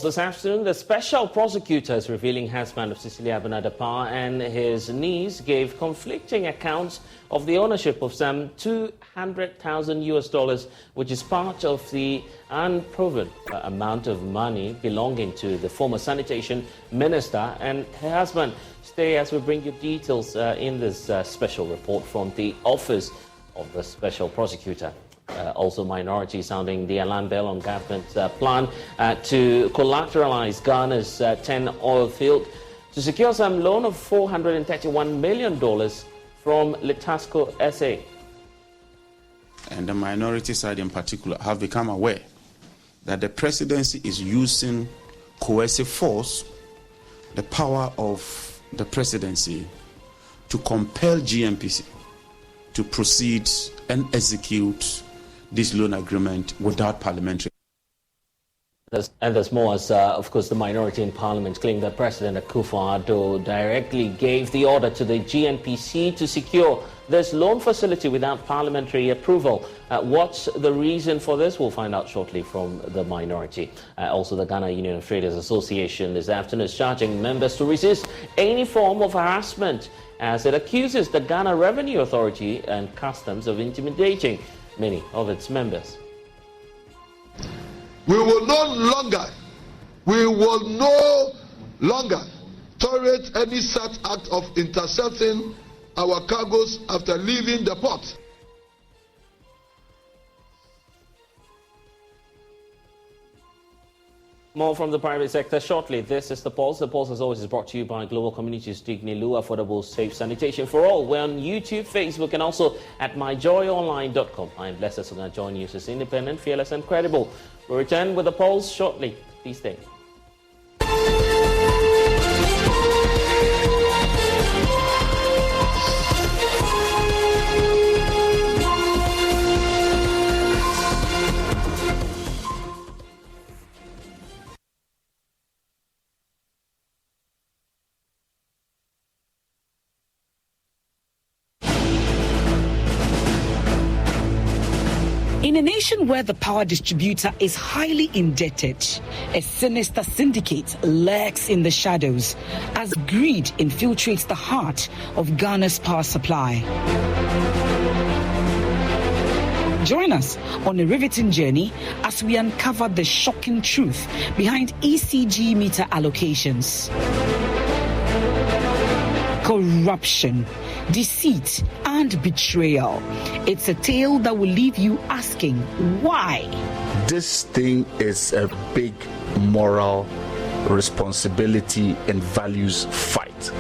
This afternoon, the special prosecutor is revealing husband of Cecilia Abinadapa and his niece gave conflicting accounts of the ownership of some $200,000, which is part of the unproven amount of money belonging to the former sanitation minister and her husband. Stay as we bring you details in this special report from the office of the special prosecutor. Also minority sounding the alarm bell on government's plan to collateralize Ghana's 10 oil field to secure some loan of $431 million from Litasco SA. And the minority side in particular have become aware that the presidency is using coercive force, the power of the presidency, to compel GNPC to proceed and execute this loan agreement without parliamentary. And there's more as, of course, the minority in parliament claim that President Akufo-Addo directly gave the order to the GNPC to secure this loan facility without parliamentary approval. What's the reason for this? We'll find out shortly from the minority. Also, the Ghana Union of Traders Association this afternoon is charging members to resist any form of harassment as it accuses the Ghana Revenue Authority and Customs of intimidating many of its members. We will no longer tolerate any such act of intercepting our cargoes after leaving the port. More from the private sector shortly. This is The Pulse. The Pulse, as always, is brought to you by Global Communities Dignilu, affordable, safe sanitation for all. We're on YouTube, Facebook, and also at myjoyonline.com. I'm blessed to join you as independent, fearless, and credible. We'll return with The Pulse shortly. Please stay. In a nation where the power distributor is highly indebted, a sinister syndicate lurks in the shadows as greed infiltrates the heart of Ghana's power supply. Join us on a riveting journey as we uncover the shocking truth behind ECG meter allocations. Corruption, deceit, and betrayal. It's a tale that will leave you asking why. This thing is a big moral responsibility and values fight.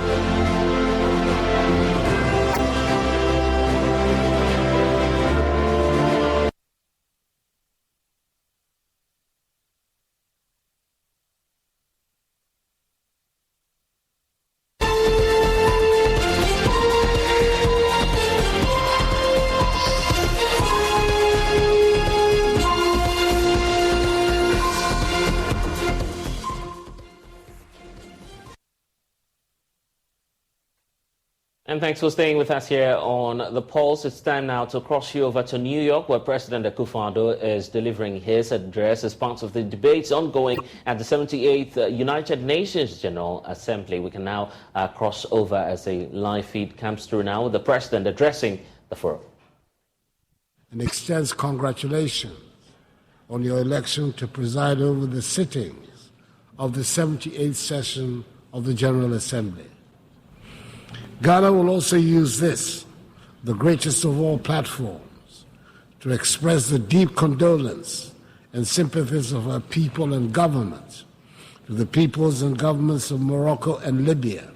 And thanks for staying with us here on The Pulse. It's time now to cross you over to New York, where President Akufo-Addo is delivering his address as part of the debates ongoing at the 78th United Nations General Assembly. We can now cross over as a live feed comes through now with the President addressing the forum. And extends congratulations on your election to preside over the sittings of the 78th session of the General Assembly. Ghana will also use this, the greatest of all platforms, to express the deep condolence and sympathies of our people and government to the peoples and governments of Morocco and Libya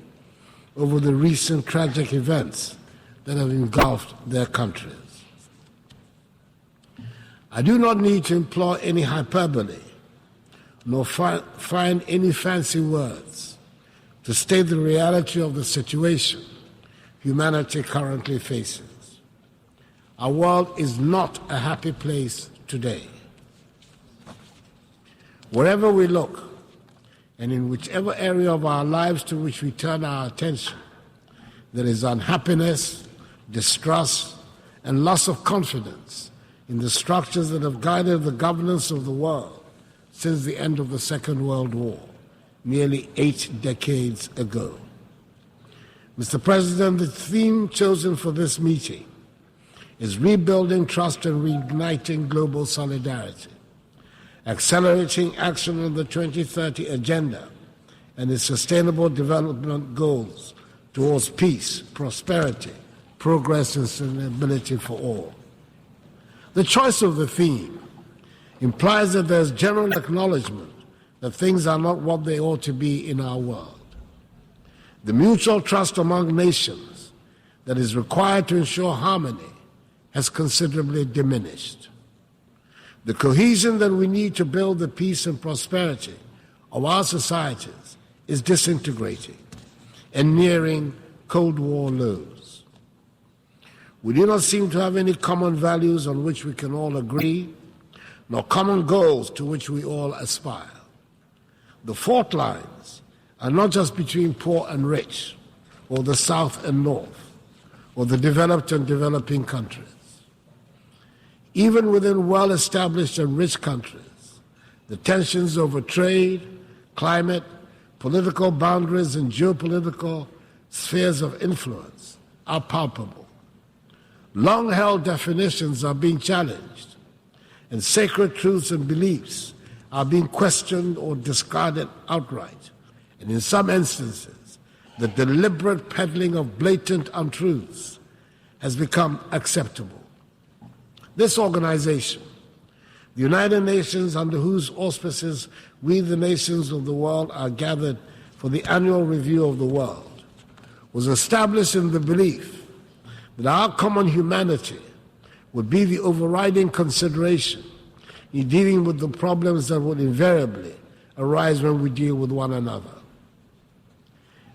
over the recent tragic events that have engulfed their countries. I do not need to employ any hyperbole, nor find any fancy words to state the reality of the situation humanity currently faces. Our world is not a happy place today. Wherever we look, and in whichever area of our lives to which we turn our attention, there is unhappiness, distrust, and loss of confidence in the structures that have guided the governance of the world since the end of the Second World War, nearly 8 decades ago. Mr. President, the theme chosen for this meeting is rebuilding trust and reigniting global solidarity, accelerating action on the 2030 Agenda and its sustainable development goals towards peace, prosperity, progress, and sustainability for all. The choice of the theme implies that there's general acknowledgement that things are not what they ought to be in our world. The mutual trust among nations that is required to ensure harmony has considerably diminished. The cohesion that we need to build the peace and prosperity of our societies is disintegrating and nearing Cold War lows. We do not seem to have any common values on which we can all agree, nor common goals to which we all aspire. The fault lines are not just between poor and rich, or the South and North, or the developed and developing countries. Even within well-established and rich countries, the tensions over trade, climate, political boundaries, and geopolitical spheres of influence are palpable. Long-held definitions are being challenged, and sacred truths and beliefs are being questioned or discarded outright. And in some instances, the deliberate peddling of blatant untruths has become acceptable. This organization, the United Nations, under whose auspices we, the nations of the world, are gathered for the annual review of the world, was established in the belief that our common humanity would be the overriding consideration in dealing with the problems that would invariably arise when we deal with one another.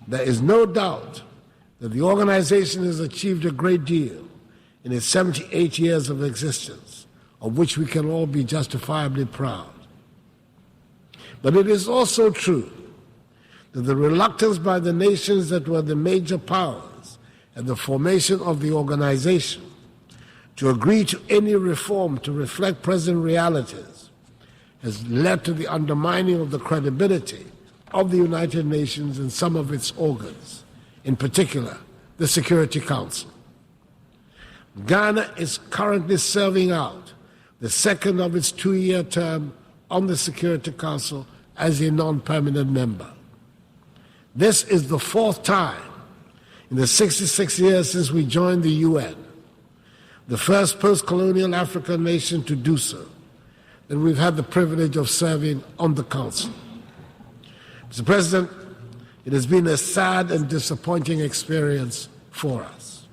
There is no doubt that the organization has achieved a great deal in its 78 years of existence, of which we can all be justifiably proud. But it is also true that the reluctance by the nations that were the major powers at the formation of the organization to agree to any reform to reflect present realities has led to the undermining of the credibility of the United Nations and some of its organs, in particular the Security Council. Ghana is currently serving out the second of its 2-year term on the Security Council as a non-permanent member. This is the 4th time in the 66 years since we joined the UN, the first post-colonial African nation to do so, that we've had the privilege of serving on the Council. Mr. President, it has been a sad and disappointing experience for us.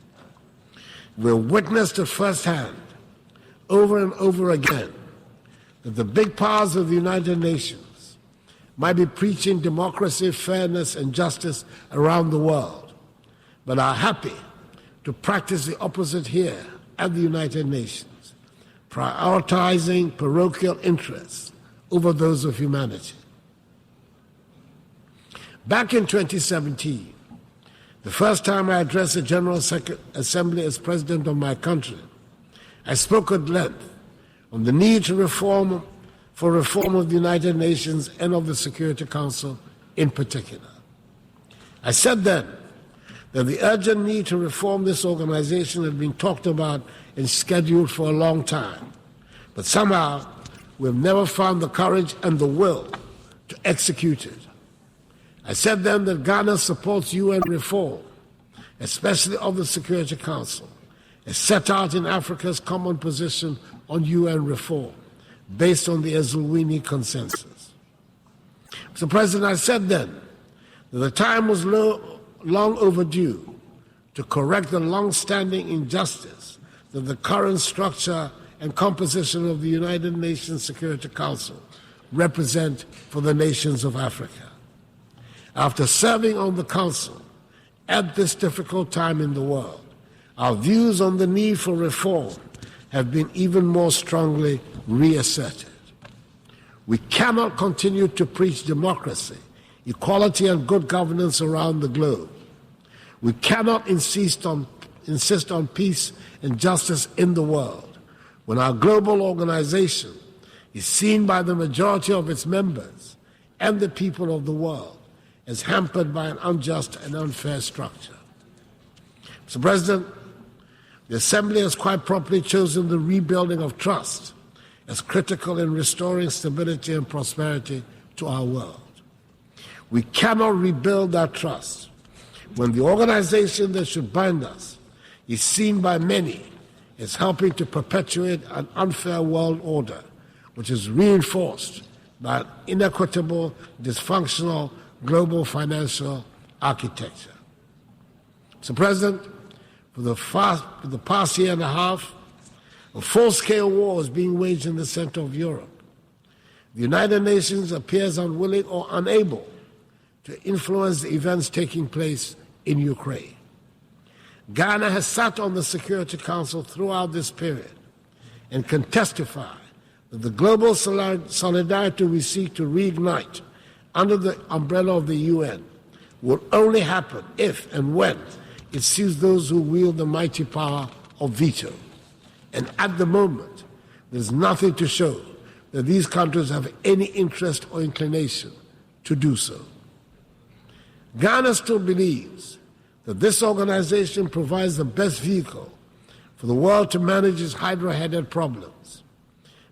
We've witnessed it firsthand, over and over again, that the big powers of the United Nations might be preaching democracy, fairness, and justice around the world, but are happy to practice the opposite here at the United Nations, prioritizing parochial interests over those of humanity. Back in 2017, the first time I addressed the General Assembly as President of my country, I spoke at length on the need to reform of the United Nations and of the Security Council in particular. I said then that the urgent need to reform this organization had been talked about and scheduled for a long time, but somehow we've never found the courage and the will to execute it. I said then that Ghana supports UN reform, especially of the Security Council, as set out in Africa's common position on UN reform, based on the Eswatini Consensus. Mr. President, I said then that the time was long overdue to correct the long-standing injustice that the current structure and composition of the United Nations Security Council represent for the nations of Africa. After serving on the Council at this difficult time in the world, our views on the need for reform have been even more strongly reasserted. We cannot continue to preach democracy, equality, and good governance around the globe. We cannot insist on peace and justice in the world when our global organization is seen by the majority of its members and the people of the world as hampered by an unjust and unfair structure. Mr. President, the Assembly has quite properly chosen the rebuilding of trust as critical in restoring stability and prosperity to our world. We cannot rebuild that trust when the organization that should bind us is seen by many as helping to perpetuate an unfair world order, which is reinforced by an inequitable, dysfunctional global financial architecture. Mr. President, for the past year and a half, a full-scale war is being waged in the center of Europe. The United Nations appears unwilling or unable to influence the events taking place in Ukraine. Ghana has sat on the Security Council throughout this period and can testify that the global solidarity we seek to reignite under the umbrella of the UN will only happen if and when it suits those who wield the mighty power of veto. And at the moment, there's nothing to show that these countries have any interest or inclination to do so. Ghana still believes that this organization provides the best vehicle for the world to manage its hydra-headed problems,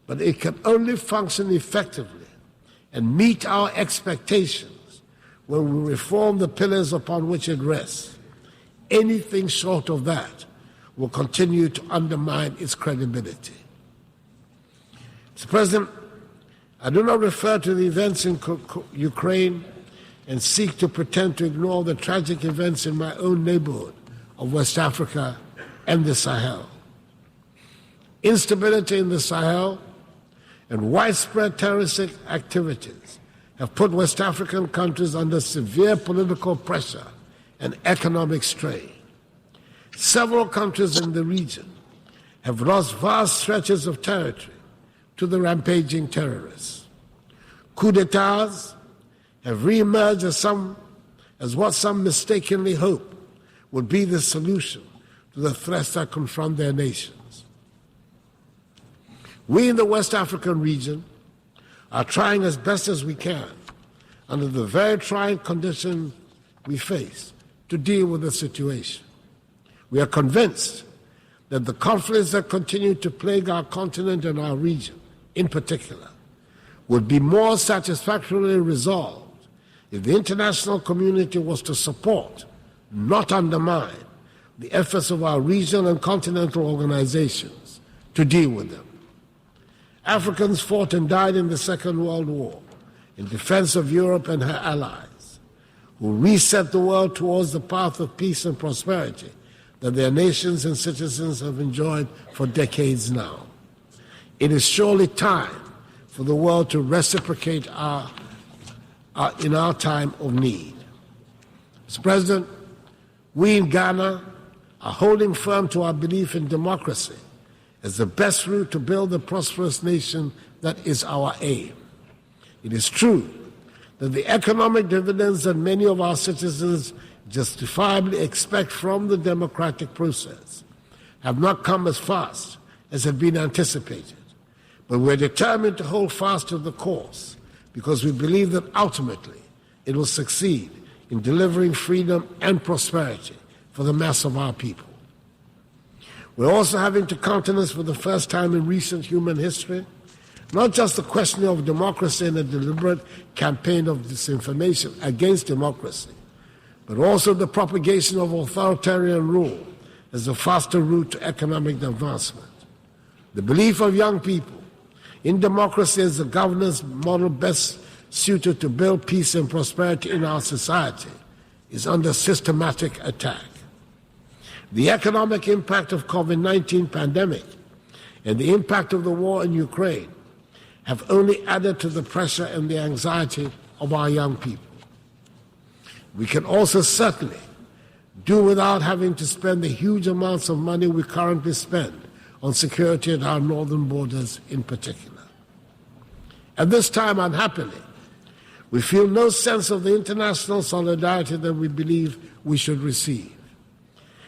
but it can only function effectively and meet our expectations when we reform the pillars upon which it rests. Anything short of that will continue to undermine its credibility. Mr. President, I do not refer to the events in Ukraine and seek to pretend to ignore the tragic events in my own neighborhood of West Africa and the Sahel. Instability in the Sahel and widespread terroristic activities have put West African countries under severe political pressure and economic strain. Several countries in the region have lost vast stretches of territory to the rampaging terrorists. Coup d'etats have reemerged as what some mistakenly hope would be the solution to the threats that confront their nations. We in the West African region are trying as best as we can, under the very trying conditions we face, to deal with the situation. We are convinced that the conflicts that continue to plague our continent and our region, in particular, would be more satisfactorily resolved if the international community was to support, not undermine, the efforts of our regional and continental organizations to deal with them. Africans fought and died in the Second World War in defense of Europe and her allies, who reset the world towards the path of peace and prosperity that their nations and citizens have enjoyed for decades now. It is surely time for the world to reciprocate in our time of need. Mr. President, we in Ghana are holding firm to our belief in democracy as the best route to build the prosperous nation that is our aim. It is true that the economic dividends that many of our citizens justifiably expect from the democratic process have not come as fast as had been anticipated. But we're determined to hold fast to the course because we believe that ultimately it will succeed in delivering freedom and prosperity for the mass of our people. We're also having to countenance for the first time in recent human history not just the question of democracy and a deliberate campaign of disinformation against democracy, but also the propagation of authoritarian rule as the faster route to economic advancement. The belief of young people in democracy as the governance model best suited to build peace and prosperity in our society is under systematic attack. The economic impact of COVID-19 pandemic and the impact of the war in Ukraine have only added to the pressure and the anxiety of our young people. We can also certainly do without having to spend the huge amounts of money we currently spend on security at our northern borders in particular. At this time, unhappily, we feel no sense of the international solidarity that we believe we should receive.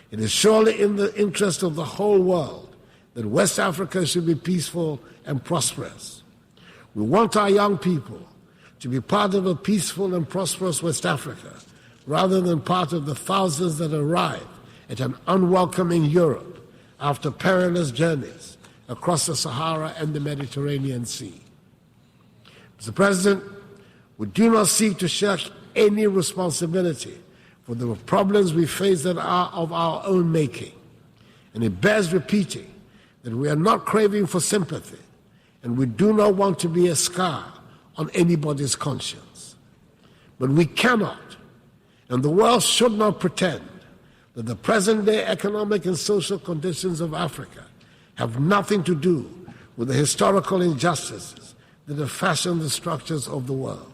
It is surely in the interest of the whole world that West Africa should be peaceful and prosperous. We want our young people to be part of a peaceful and prosperous West Africa, rather than part of the thousands that arrive at an unwelcoming Europe after perilous journeys across the Sahara and the Mediterranean Sea. Mr. President, we do not seek to shirk any responsibility for the problems we face that are of our own making. And it bears repeating that we are not craving for sympathy, and we do not want to be a scar on anybody's conscience. But we cannot, and the world should not pretend that the present-day economic and social conditions of Africa have nothing to do with the historical injustices that have fashioned the structures of the world.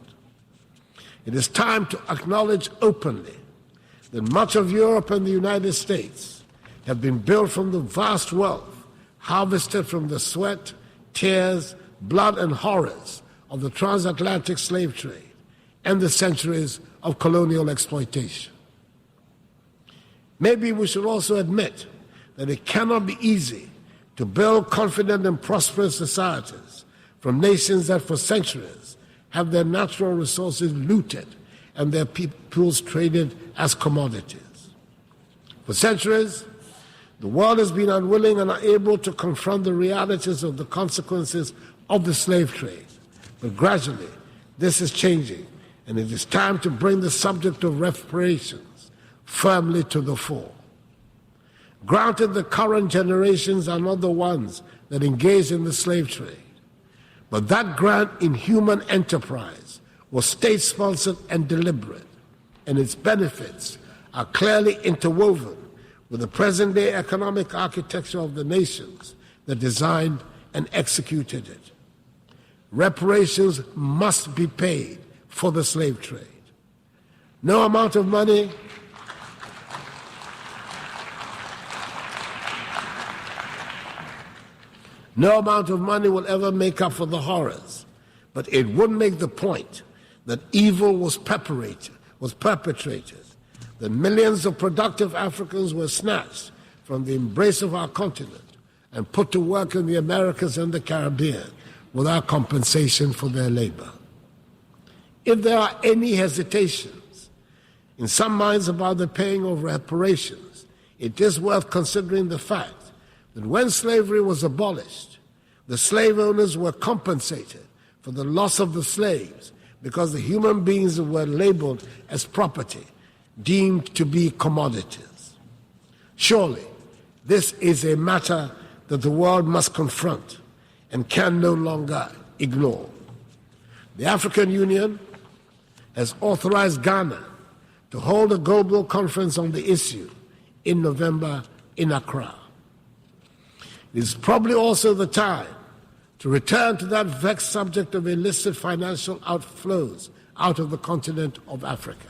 It is time to acknowledge openly that much of Europe and the United States have been built from the vast wealth harvested from the sweat, tears, blood, and horrors of the transatlantic slave trade and the centuries of colonial exploitation. Maybe we should also admit that it cannot be easy to build confident and prosperous societies from nations that for centuries have their natural resources looted and their peoples traded as commodities. For centuries, the world has been unwilling and unable to confront the realities of the consequences of the slave trade. But gradually, this is changing, and it is time to bring the subject of reparations firmly to the fore. Granted, the current generations are not the ones that engaged in the slave trade, but that grand inhuman enterprise was state-sponsored and deliberate, and its benefits are clearly interwoven with the present-day economic architecture of the nations that designed and executed it. Reparations must be paid for the slave trade. No amount of money will ever make up for the horrors, but it would make the point that evil was perpetrated, that millions of productive Africans were snatched from the embrace of our continent and put to work in the Americas and the Caribbean without compensation for their labor. If there are any hesitations in some minds about the paying of reparations, it is worth considering the fact that when slavery was abolished, the slave owners were compensated for the loss of the slaves because the human beings were labeled as property, deemed to be commodities. Surely, this is a matter that the world must confront and can no longer ignore. The African Union has authorized Ghana to hold a global conference on the issue in November in Accra. It is probably also the time to return to that vexed subject of illicit financial outflows out of the continent of Africa.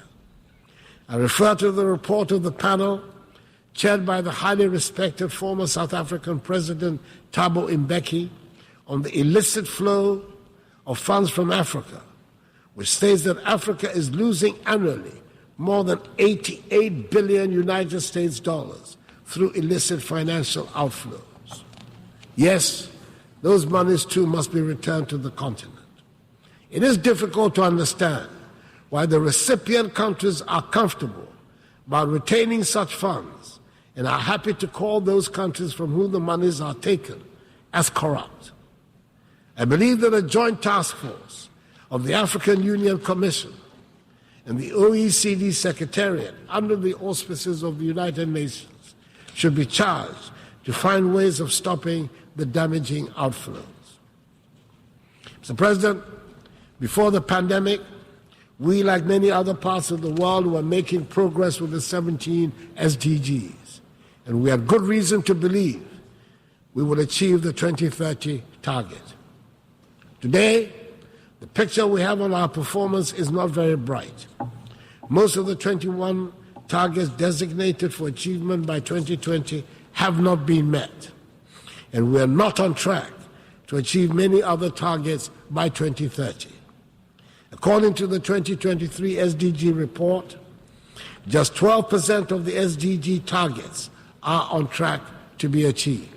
I refer to the report of the panel chaired by the highly respected former South African President Thabo Mbeki on the illicit flow of funds from Africa, which states that Africa is losing annually more than 88 billion United States dollars through illicit financial outflows. Yes, those monies too must be returned to the continent. It is difficult to understand why the recipient countries are comfortable about retaining such funds and are happy to call those countries from whom the monies are taken as corrupt. I believe that a joint task force of the African Union Commission and the OECD Secretariat under the auspices of the United Nations should be charged to find ways of stopping the damaging outflows. Mr. President, before the pandemic, we, like many other parts of the world, were making progress with the 17 SDGs, and we had good reason to believe we will achieve the 2030 target. Today, the picture we have on our performance is not very bright. Most of the 21 targets designated for achievement by 2020 have not been met, and we are not on track to achieve many other targets by 2030. According to the 2023 SDG report, just 12% of the SDG targets are on track to be achieved.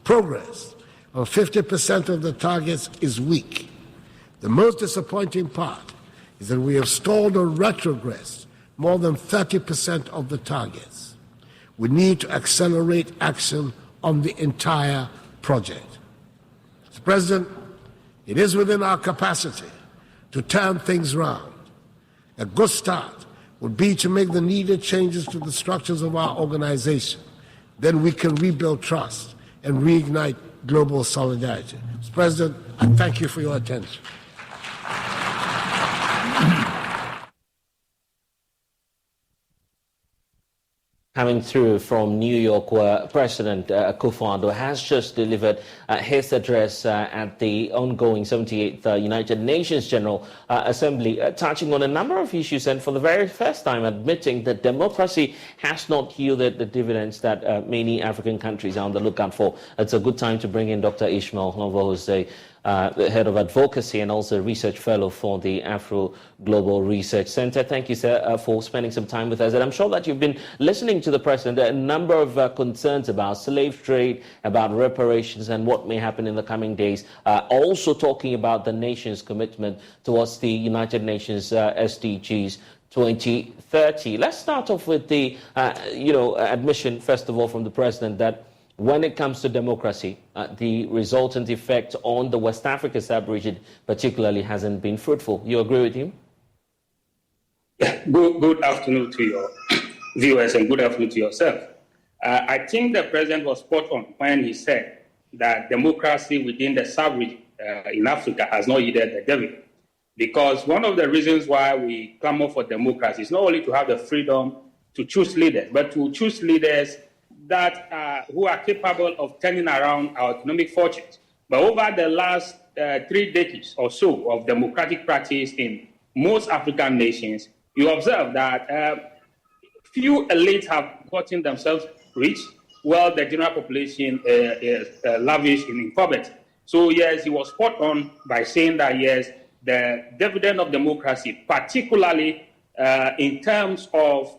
Progress on 50% of the targets is weak. The most disappointing part is that we have stalled or retrogressed more than 30% of the targets. We need to accelerate action on the entire project. Mr. President, it is within our capacity to turn things round. A good start would be to make the needed changes to the structures of our organization. Then we can rebuild trust and reignite global solidarity. Mr. President, I thank you for your attention. Coming through from New York, where President Akufo-Addo has just delivered his address at the ongoing 78th United Nations General Assembly, touching on a number of issues and for the very first time admitting that democracy has not yielded the dividends that many African countries are on the lookout for. It's a good time to bring in Dr. Ishmael Honovo, who's the head of advocacy and also research fellow for the Afro Global Research Center. Thank you, sir, for spending some time with us. And I'm sure that you've been listening to the president. There are a number of concerns about slave trade, about reparations, and what may happen in the coming days. Also talking about the nation's commitment towards the United Nations SDGs 2030. Let's start off with the, admission, first of all, from the president that when it comes to democracy, the resultant effect on the West Africa sub-region particularly hasn't been fruitful. You agree with him? Yeah. Good afternoon to your viewers and good afternoon to yourself. I think the president was spot on when he said that democracy within the sub-region in Africa has not yielded the dividend. Because one of the reasons why we clamor for democracy is not only to have the freedom to choose leaders, but to choose leaders that who are capable of turning around our economic fortunes. But over the last 3 decades or so of democratic practice in most African nations, you observe that few elites have gotten themselves rich, while the general population is lavish in poverty. So yes, he was spot on by saying that yes, the dividend of democracy, particularly in terms of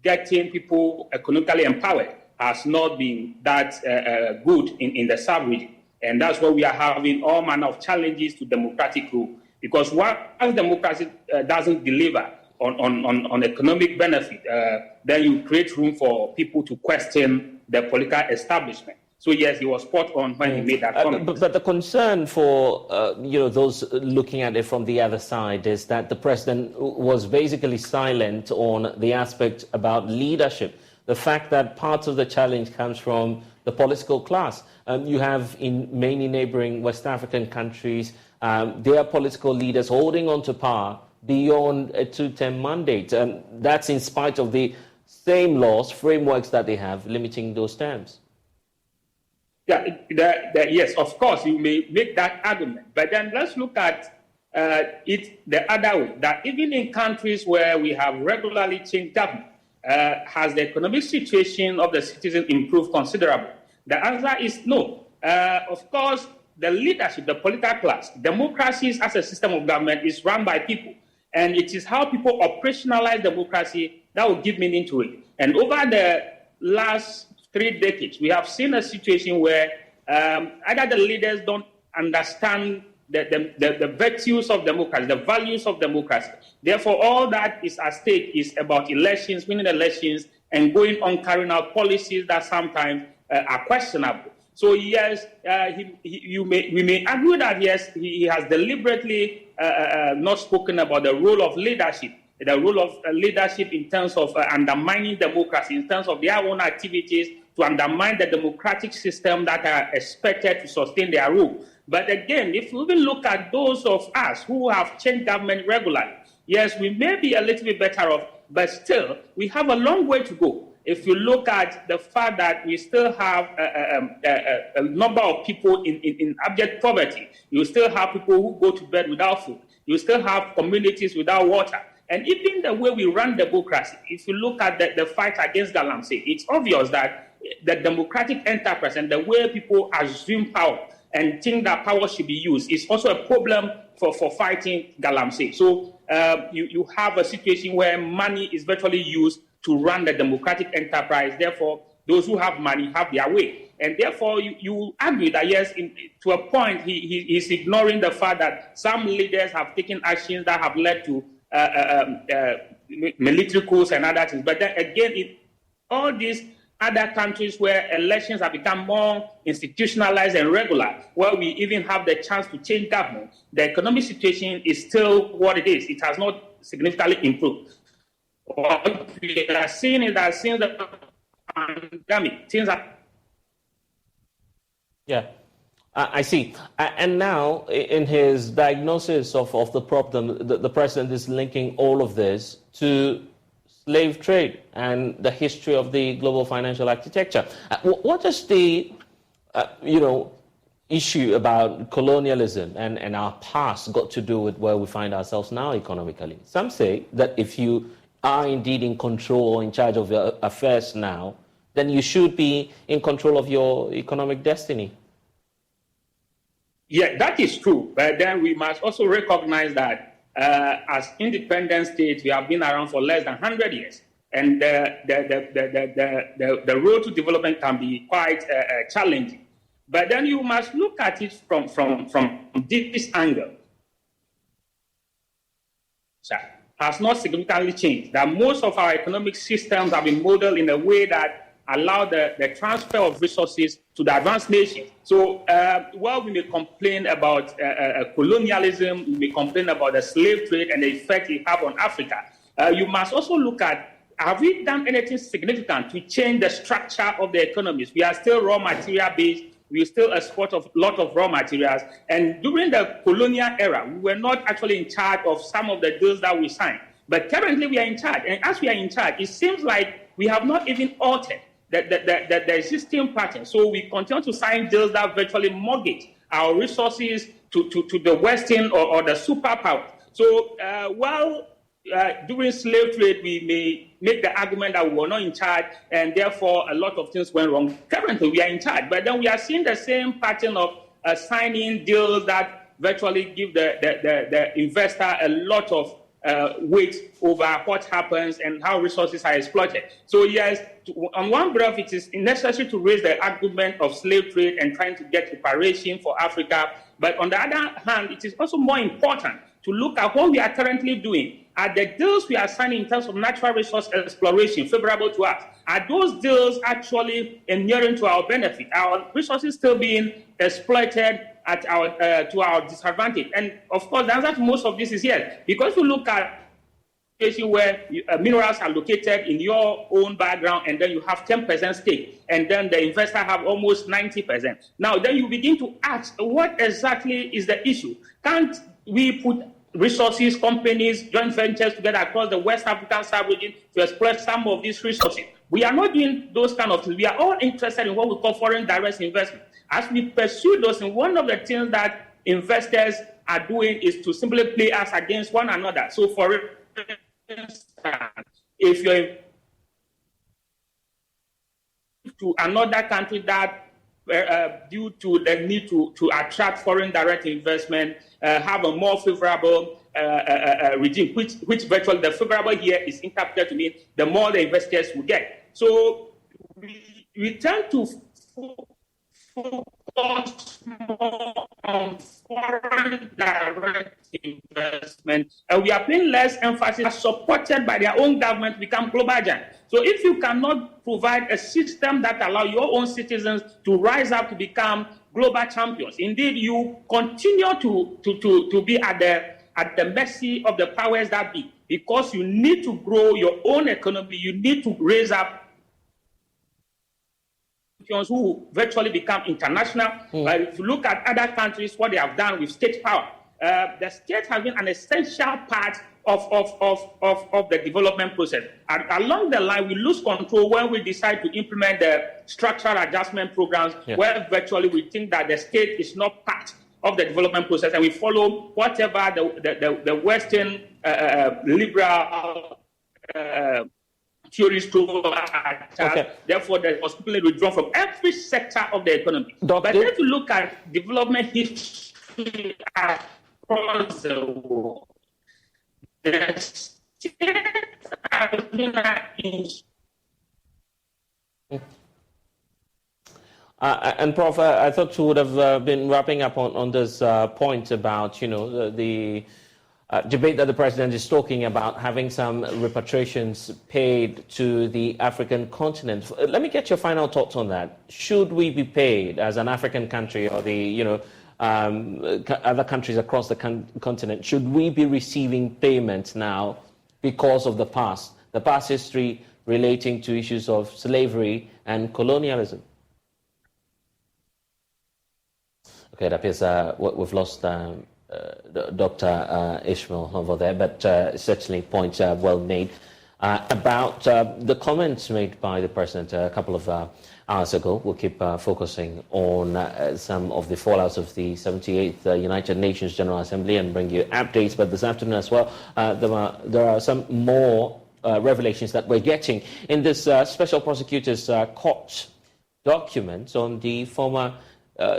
getting people economically empowered, has not been that good in the sub-region. And that's why we are having all manner of challenges to democratic rule. Because once democracy doesn't deliver on economic benefit, then you create room for people to question the political establishment. So yes, he was spot on when he made that comment. But the concern for those looking at it from the other side is that the president was basically silent on the aspect about leadership. The fact that part of the challenge comes from the political class. You have in many neighboring West African countries, their political leaders holding on to power beyond a 2-term mandate. That's in spite of the same laws, frameworks that they have limiting those terms. Yeah, yes, of course, you may make that argument. But then let's look at it the other way, that even in countries where we have regularly changed government, has the economic situation of the citizen improved considerably? The answer is no. Of course, the leadership, the political class, democracies as a system of government is run by people. And it is how people operationalize democracy that will give meaning to it. And over the last 3 decades, we have seen a situation where either the leaders don't understand the virtues of democracy, the values of democracy. Therefore, all that is at stake is about elections, winning elections, and going on carrying out policies that sometimes are questionable. So yes, we may argue that yes, he has deliberately not spoken about the role of leadership, in terms of undermining democracy, in terms of their own activities to undermine the democratic system that are expected to sustain their rule. But again, if we even look at those of us who have changed government regularly, yes, we may be a little bit better off, but still, we have a long way to go. If you look at the fact that we still have a number of people in abject poverty, you still have people who go to bed without food, you still have communities without water. And even the way we run democracy, if you look at the fight against galamsey, it's obvious that the democratic enterprise and the way people assume power and think that power should be used is also a problem for fighting galamsey. So you have a situation where money is virtually used to run the democratic enterprise. Therefore, those who have money have their way. And therefore, you argue that, yes, to a point, he's ignoring the fact that some leaders have taken actions that have led to military coups and other things. But then again, all these other countries where elections have become more institutionalized and regular, where we even have the chance to change government, the economic situation is still what it is. It has not significantly improved. What we are seeing is that since the pandemic, things are... Yeah, I see. And now, in his diagnosis of the problem, the president is linking all of this to slave trade and the history of the global financial architecture. What is the, issue about colonialism and our past got to do with where we find ourselves now economically? Some say that if you are indeed in control or in charge of your affairs now, then you should be in control of your economic destiny. Yeah, that is true. But then we must also recognize that as independent states, we have been around for less than 100 years. And the road to development can be quite challenging. But then you must look at it from this angle. Has not significantly changed. That most of our economic systems have been modeled in a way that allow the transfer of resources to the advanced nations. So while we may complain about colonialism, we may complain about the slave trade and the effect it have on Africa, you must also look at, have we done anything significant to change the structure of the economies? We are still raw material based. We still export a lot of raw materials. And during the colonial era, we were not actually in charge of some of the deals that we signed. But currently we are in charge. And as we are in charge, it seems like we have not even altered the existing pattern. So we continue to sign deals that virtually mortgage our resources to the Western or the superpower. So while during slave trade, we may make the argument that we were not in charge and therefore a lot of things went wrong. Currently, we are in charge. But then we are seeing the same pattern of signing deals that virtually give the investor a lot of weight over what happens and how resources are exploited. So yes, on one breath, it is necessary to raise the argument of slave trade and trying to get reparation for Africa. But on the other hand, it is also more important to look at what we are currently doing. Are the deals we are signing in terms of natural resource exploration favorable to us? Are those deals actually inuring to our benefit? Our resources still being exploited at our to our disadvantage? And of course, the answer to most of this is yes, because we look at a situation where minerals are located in your own background, and then you have 10% stake, and then the investor have almost 90%. Now, then you begin to ask, what exactly is the issue? Can't we put resources, companies, joint ventures together across the West African sub-region to exploit some of these resources? We are not doing those kind of things. We are all interested in what we call foreign direct investment. As we pursue those, and one of the things that investors are doing is to simply play us against one another. So for instance, if you're to another country that due to the need to attract foreign direct investment, have a more favorable regime, which virtually the favorable here is interpreted to mean the more the investors will get. So we tend to focus more on foreign direct investment, and we are paying less emphasis, supported by their own government, become global giants. So if you cannot provide a system that allows your own citizens to rise up to become global champions, indeed you continue to be at the mercy of the powers that be, because you need to grow your own economy, you need to raise up who virtually become international. If you look at other countries, what they have done with state power, the state has been an essential part of the development process. And along the line, we lose control when we decide to implement the structural adjustment programs, where virtually we think that the state is not part of the development process, and we follow whatever the Western liberal theories to Therefore, there was completely withdrawn from every sector of the economy. But if you look at development history across the world, the states have been And Prof, I thought you would have been wrapping up on this point about, the debate that the president is talking about having some repatriations paid to the African continent. Let me get your final thoughts on that. Should we be paid as an African country or the, other countries across the continent? Should we be receiving payments now because of the past history relating to issues of slavery and colonialism? Okay, it appears we've lost Dr. Ishmael over there, but certainly points well made about the comments made by the president a couple of hours ago. We'll keep focusing on some of the fallouts of the 78th United Nations General Assembly and bring you updates. But this afternoon as well, there are some more revelations that we're getting in this special prosecutor's court documents on the former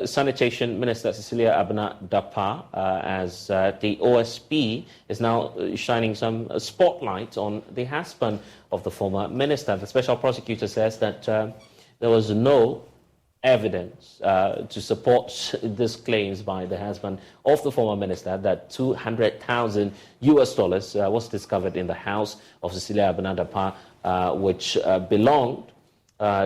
Sanitation Minister Cecilia Abena-Dapaah, as the OSP is now shining some spotlight on the husband of the former minister. The special prosecutor says that there was no evidence to support these claims by the husband of the former minister that $200,000 was discovered in the house of Cecilia Abena-Dapaah, which belonged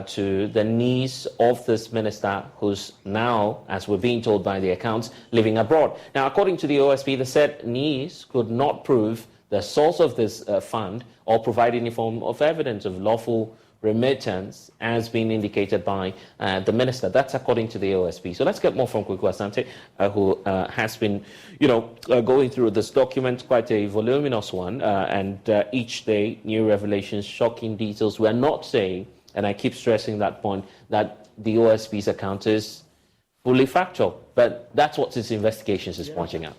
to the niece of this minister, who's now, as we're being told by the accounts, living abroad. Now, according to the OSP, the said niece could not prove the source of this fund or provide any form of evidence of lawful remittance as being indicated by the minister. That's according to the OSP. So let's get more from Kweku Asante, who has been, going through this document, quite a voluminous one, and each day new revelations, shocking details. We're not saying, and I keep stressing that point, that the OSP's account is fully factual, but that's what its investigations is pointing out.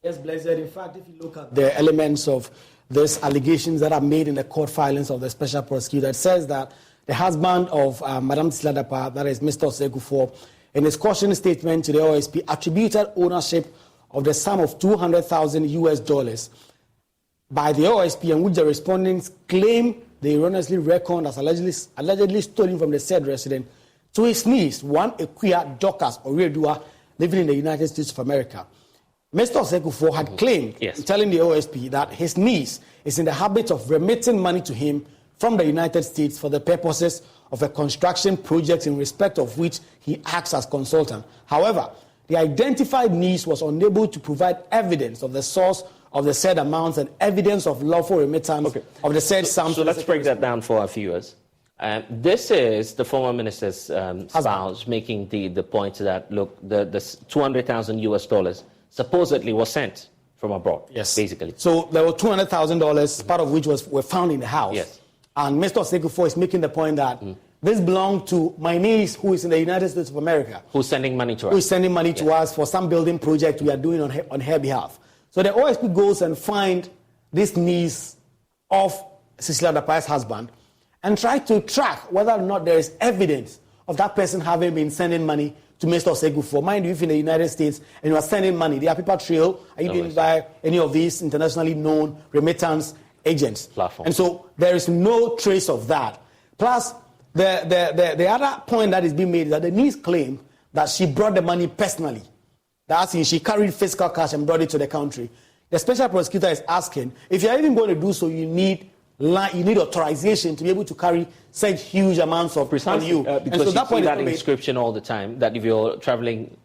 Yes, Blessed. In fact, if you look at the elements of these allegations that are made in the court filings of the special prosecutor, it says that the husband of Madam Cecilia Dapaah, that is Mr. Osei-Kuffour, in his caution statement to the OSP, attributed ownership of the sum of $200,000 by the OSP, and which the respondents claim they erroneously reckoned as allegedly stolen from the said resident to his niece, one Equia Dorcas Oredua, living in the United States of America. Mr. Osei-Kuffour had claimed, telling the OSP, that his niece is in the habit of remitting money to him from the United States for the purposes of a construction project in respect of which he acts as consultant. However, the identified niece was unable to provide evidence of the source of the said amounts and evidence of lawful remittance of the said sums. So let's break that down for our viewers. This is the former minister's spouse making the point that, look, the $200,000 supposedly was sent from abroad. Yes. Basically. So there were $200,000, part of which were found in the house. Yes. And Mr. Osei-Kuffour is making the point that this belonged to my niece, who is in the United States of America. Who's sending money to us. Who is sending money to us for some building project we are doing on her behalf. So the OSP goes and finds this niece of Cecilia Dapaah's husband and try to track whether or not there is evidence of that person having been sending money to Mr. Osei-Kuffour. Mind you, if in the United States and you are sending money, the paper trail, are you doing by any of these internationally known remittance agents? Platform. And so there is no trace of that. Plus, the other point that is being made is that the niece claimed that she brought the money personally. That's in, she carried physical cash and brought it to the country. The special prosecutor is asking, if you're even going to do so, you need authorization to be able to carry such huge amounts of on you. Because so you see that inscription all the time, that if you're traveling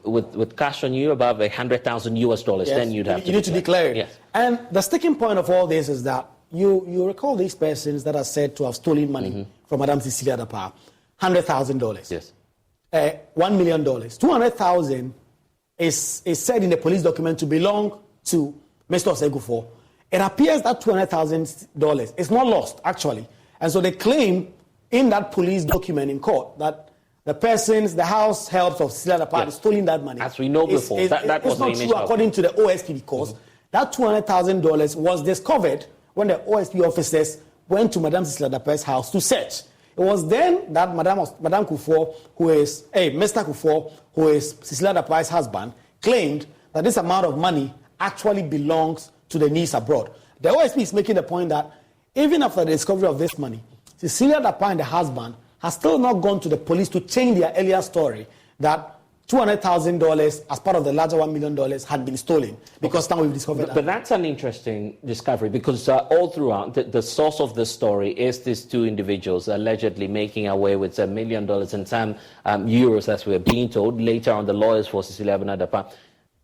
with cash on you above $100,000, then you'd have to need to declare it. Yes. And the sticking point of all this is that you recall these persons that are said to have stolen money from Madam Cecilia Dapaah, $100,000. Yes. $1 million. $200,000 is said in the police document to belong to Mr. Osei-Kuffour. It appears that $200,000 is not lost, actually. And so they claim in that police document in court that the persons, the house helps of Cecilia Dapaah is stealing that money. As we know before, that was not true according to the OSP, because that $200,000 was discovered when the OSP officers went to Madam Cecilia Dapaah's house to search. It was then that Madam Kuffour, Mr. Kuffour, who is Cecilia Dapaah's husband, claimed that this amount of money actually belongs to the niece abroad. The OSP is making the point that even after the discovery of this money, Cecilia Dapaah and the husband has still not gone to the police to change their earlier story that $200,000 as part of the larger $1 million had been stolen, because now we've discovered that. But that's an interesting discovery, because all throughout, the source of the story is these two individuals allegedly making away with $1 million and some euros, as we're being told. Later on, the lawyers for Cecilia Abinadapa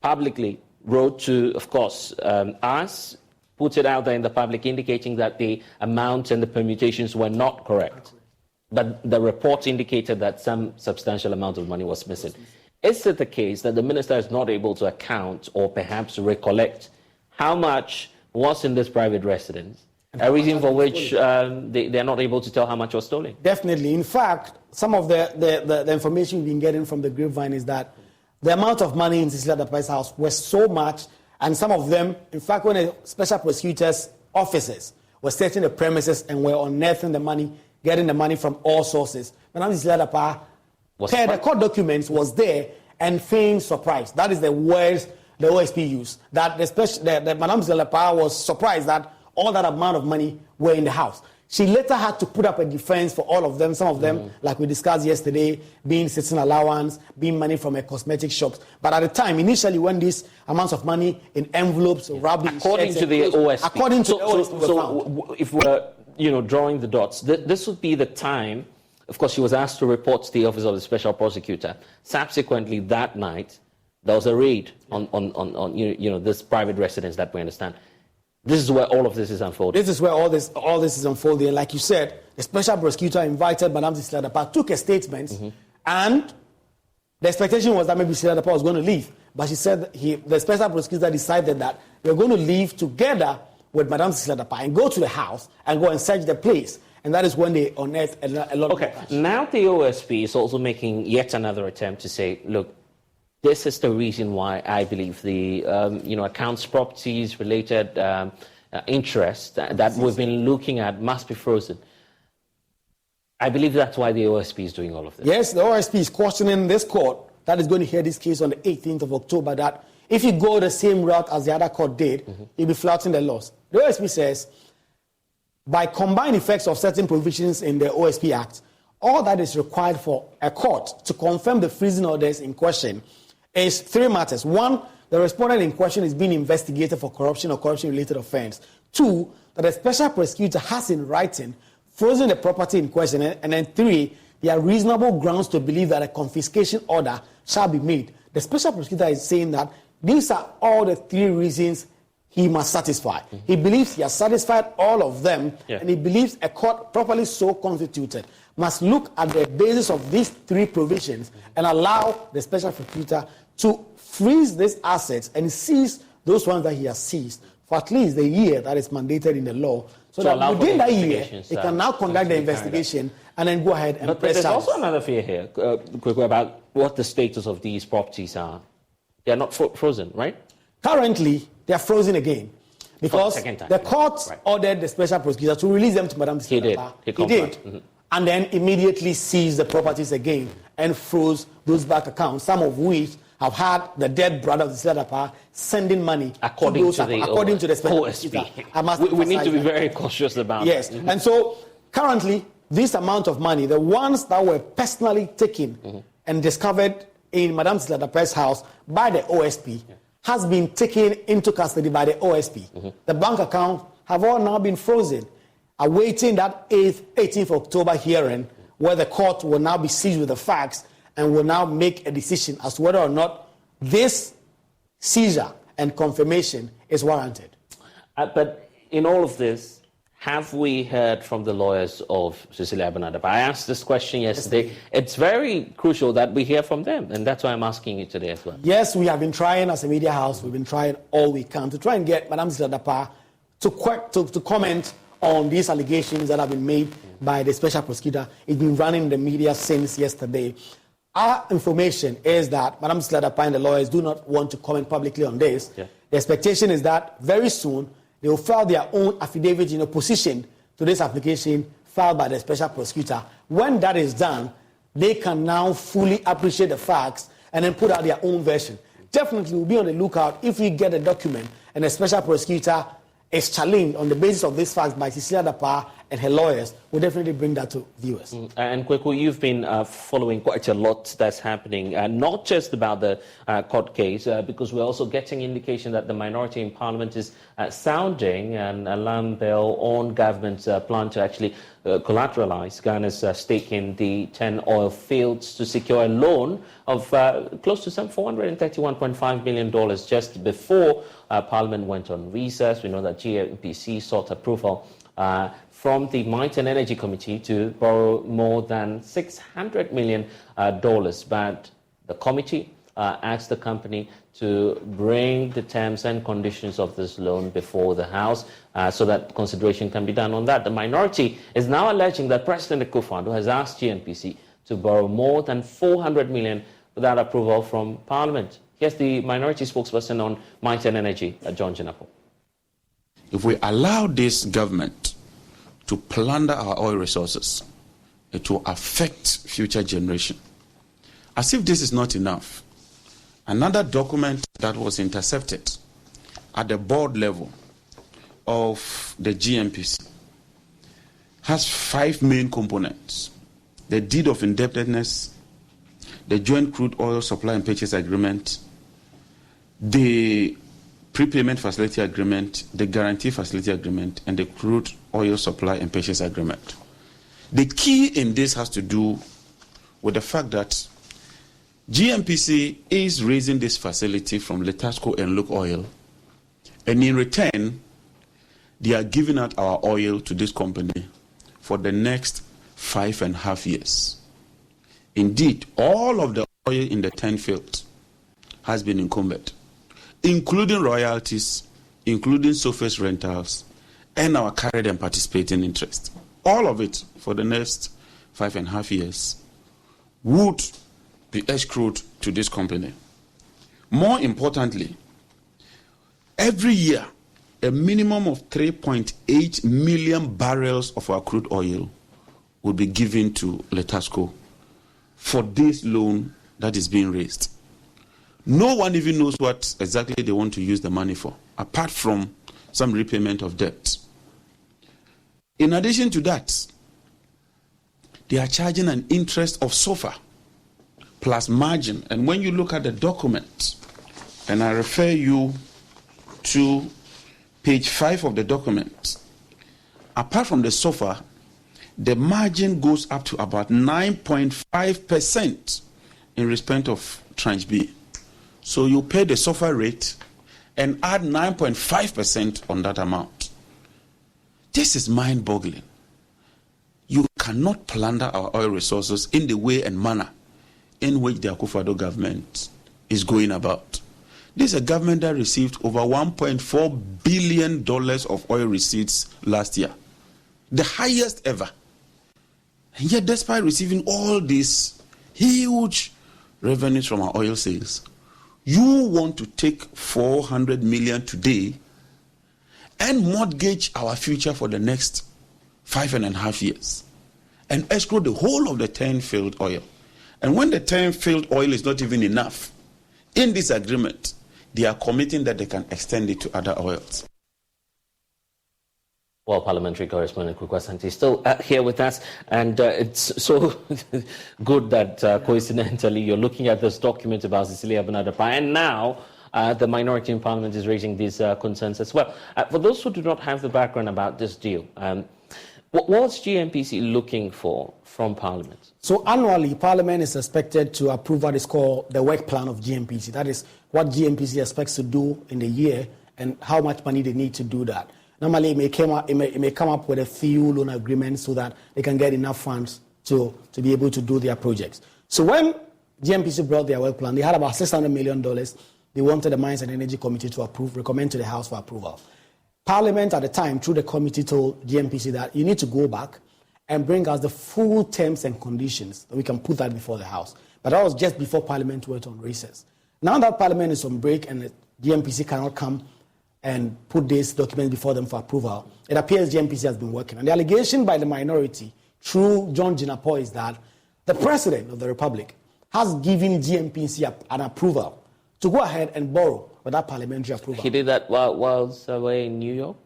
publicly wrote to, of course, us, put it out there in the public, indicating that the amount and the permutations were not correct. But the report indicated that some substantial amount of money was missing. Is it the case that the minister is not able to account or perhaps recollect how much was in this private residence? A reason for which they're not able to tell how much was stolen? Definitely. In fact, some of the information we've been getting from the grapevine is that the amount of money in Cecilia Dapa's house was so much, and some of them, in fact, when the special prosecutor's officers were searching the premises and were unearthing the money, getting the money from all sources, Madam Cecilia Dapa, the court documents, was there and feigned surprise. That is the words the OSP used. That Madam Cecilia Dapa was surprised that all that amount of money were in the house. She later had to put up a defense for all of them. Some of them, like we discussed yesterday, being citizen allowance, being money from a cosmetic shops. But at the time, initially, when these amounts of money in envelopes, wrapped in according to the OSP. According to the OSP. So if we're drawing the dots, this would be the time. Of course, she was asked to report to the Office of the Special Prosecutor. Subsequently, that night, there was a raid on this private residence that we understand. This is where all of this is unfolding. This is where all this is unfolding. Like you said, the special prosecutor invited Madam Cecilia Dapa, took a statement, and the expectation was that maybe Cecilia Dapa was going to leave. But she said the special prosecutor decided that we're going to leave together with Madam Cecilia Dapa and go to the house and go and search the place. And that is when they unearthed a lot of cash. Now the OSP is also making yet another attempt to say, look, this is the reason why I believe the accounts, properties, related interest that we've been looking at must be frozen. I believe that's why the OSP is doing all of this. Yes, the OSP is questioning this court that is going to hear this case on the 18th of October that if you go the same route as the other court did, you'll be flouting the laws. The OSP says, by combined effects of certain provisions in the OSP Act, all that is required for a court to confirm the freezing orders in question is three matters. One, the respondent in question is being investigated for corruption or corruption-related offense. Two, that a special prosecutor has in writing frozen the property in question. And then three, there are reasonable grounds to believe that a confiscation order shall be made. The special prosecutor is saying that these are all the three reasons he must satisfy. He believes he has satisfied all of them, and he believes a court properly so constituted must look at the basis of these three provisions and allow the special prosecutor to freeze these assets and seize those ones that he has seized for at least the year that is mandated in the law. So that within that year, he can now conduct the investigation and then go ahead and But press there's charges. also another fear here, Kwekwe, about what the status of these properties are. They are not frozen, right? Currently, they are frozen again because the court ordered the special prosecutor to release them to Madam Cecilia. He did. And then immediately seized the properties again and froze those bank accounts, some of which have had the dead brother of Cecilia Dapa sending money according to the special OSP. We need to be very cautious about that. Yes. And so currently, this amount of money, the ones that were personally taken and discovered in Madam Cecilia Dapa's house by the OSP, has been taken into custody by the OSP. The bank accounts have all now been frozen, awaiting that 18th October hearing where the court will now be seized with the facts and will now make a decision as to whether or not this seizure and confirmation is warranted. But in all of this, have we heard from the lawyers of Cecilia Abinadapa? I asked this question yesterday. It's very crucial that we hear from them, and that's why I'm asking you today as well. Yes, we have been trying as a media house. We've been trying all we can to try and get Madam Cecilia Dapa to comment on these allegations that have been made by the special prosecutor. It's been running in the media since yesterday. Our information is that Madam Cecilia Dapa and the lawyers do not want to comment publicly on this. The expectation is that very soon they will file their own affidavit in opposition to this application filed by the special prosecutor. When that is done, they can now fully appreciate the facts and then put out their own version. Definitely, we'll be on the lookout if we get a document and the special prosecutor is challenged on the basis of these facts by Cecilia Dapa and her lawyers will definitely bring that to viewers. And Kweku, you've been following quite a lot that's happening, not just about the court case, because we're also getting indication that the minority in Parliament is sounding an alarm bell on government's plan to actually collateralize Ghana's stake in the 10 oil fields to secure a loan of close to some $431.5 million just before Parliament went on recess. We know that GNPC sought approval from the Mines and Energy Committee to borrow more than $600 million, but the committee asked the company to bring the terms and conditions of this loan before the House so that consideration can be done on that. The minority is now alleging that President Akufo-Addo has asked GNPC to borrow more than $400 million without approval from Parliament. Here's the minority spokesperson on Mines and Energy, John Jinapo. If we allow this government to plunder our oil resources, it will affect future generations. As if this is not enough, another document that was intercepted at the board level of the GNPC has 5 main components: the deed of indebtedness, the joint crude oil supply and purchase agreement, the prepayment facility agreement, the guarantee facility agreement, and the crude oil supply and purchase agreement. The key in this has to do with the fact that GNPC is raising this facility from Letasco and Look Oil, and in return, they are giving out our oil to this company for the next 5.5 years. Indeed, all of the oil in the 10 fields has been encumbered, including royalties, including surface rentals, and our carried and participating interest. All of it for the next 5.5 years would be escrowed to this company. More importantly, every year, a minimum of 3.8 million barrels of our crude oil will be given to Letasco for this loan that is being raised. No one even knows what exactly they want to use the money for, apart from some repayment of debt. In addition to that, they are charging an interest of SOFR plus margin. And when you look at the document, and I refer you to page 5 of the document, apart from the SOFR, the margin goes up to about 9.5% in respect of tranche B. So you pay the SOFR rate and add 9.5% on that amount. This is mind-boggling. You cannot plunder our oil resources in the way and manner in which the Akufo-Addo government is going about. This is a government that received over $1.4 billion of oil receipts last year, the highest ever. And yet, despite receiving all these huge revenues from our oil sales, you want to take $400 million today and mortgage our future for the next 5.5 years and escrow the whole of the 10 field oil. And when the 10 field oil is not even enough, in this agreement, they are committing that they can extend it to other oils. Well, parliamentary correspondent Kweku Asante is still here with us, and it's so good that coincidentally you're looking at this document about Cecilia Bernard-Dapaah, and now the minority in parliament is raising these concerns as well. For those who do not have the background about this deal, what's GNPC looking for from parliament? So annually, parliament is expected to approve what is called the work plan of GNPC. That is what GNPC expects to do in the year and how much money they need to do that. Normally, it may come up with a few loan agreements so that they can get enough funds to be able to do their projects. So when GNPC brought their work plan, they had about $600 million. They wanted the Mines and Energy Committee to approve, recommend to the House for approval. Parliament at the time, through the committee, told GNPC that you need to go back and bring us the full terms and conditions that we can put that before the House. But that was just before Parliament went on recess. Now that Parliament is on break and the GNPC cannot come and put this document before them for approval, it appears GNPC has been working. And the allegation by the minority, through John Jinapo, is that the President of the Republic has given GNPC an approval to go ahead and borrow without parliamentary approval. He did that whilst away in New York?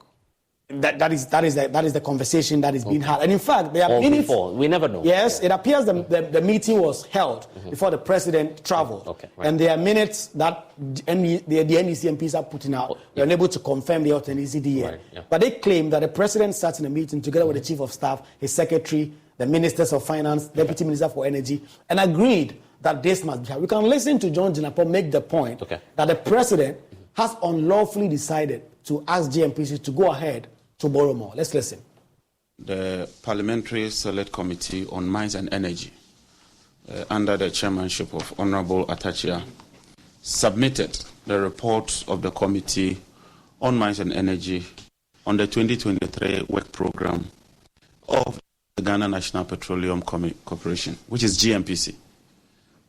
That is the conversation that is being had. And in fact, there are minutes. Before. We never know. Yes, it appears the meeting was held before the president traveled. Okay, right. And there are minutes that the NEC MPs are putting out. They're unable to confirm the authenticity yet. Right, yeah. But they claim that the president sat in a meeting together with the chief of staff, his secretary, the ministers of finance, deputy minister for energy, and agreed that this must be held. We can listen to John Jinapor make the point that the president has unlawfully decided to ask GMPC to go ahead to borrow more. Let's listen. The Parliamentary Select Committee on Mines and Energy, under the chairmanship of Honorable Atachia, submitted the report of the Committee on Mines and Energy on the 2023 work program of the Ghana National Petroleum Corporation, which is GNPC.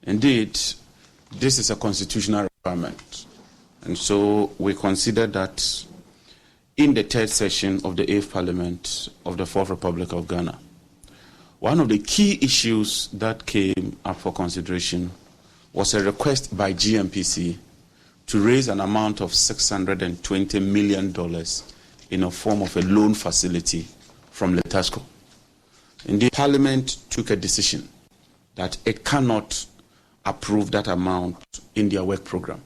Indeed, this is a constitutional requirement. And so we consider that in the third session of the 8th Parliament of the 4th Republic of Ghana, one of the key issues that came up for consideration was a request by GNPC to raise an amount of $620 million in a form of a loan facility from Letasco. Indeed, Parliament took a decision that it cannot approve that amount in their work program.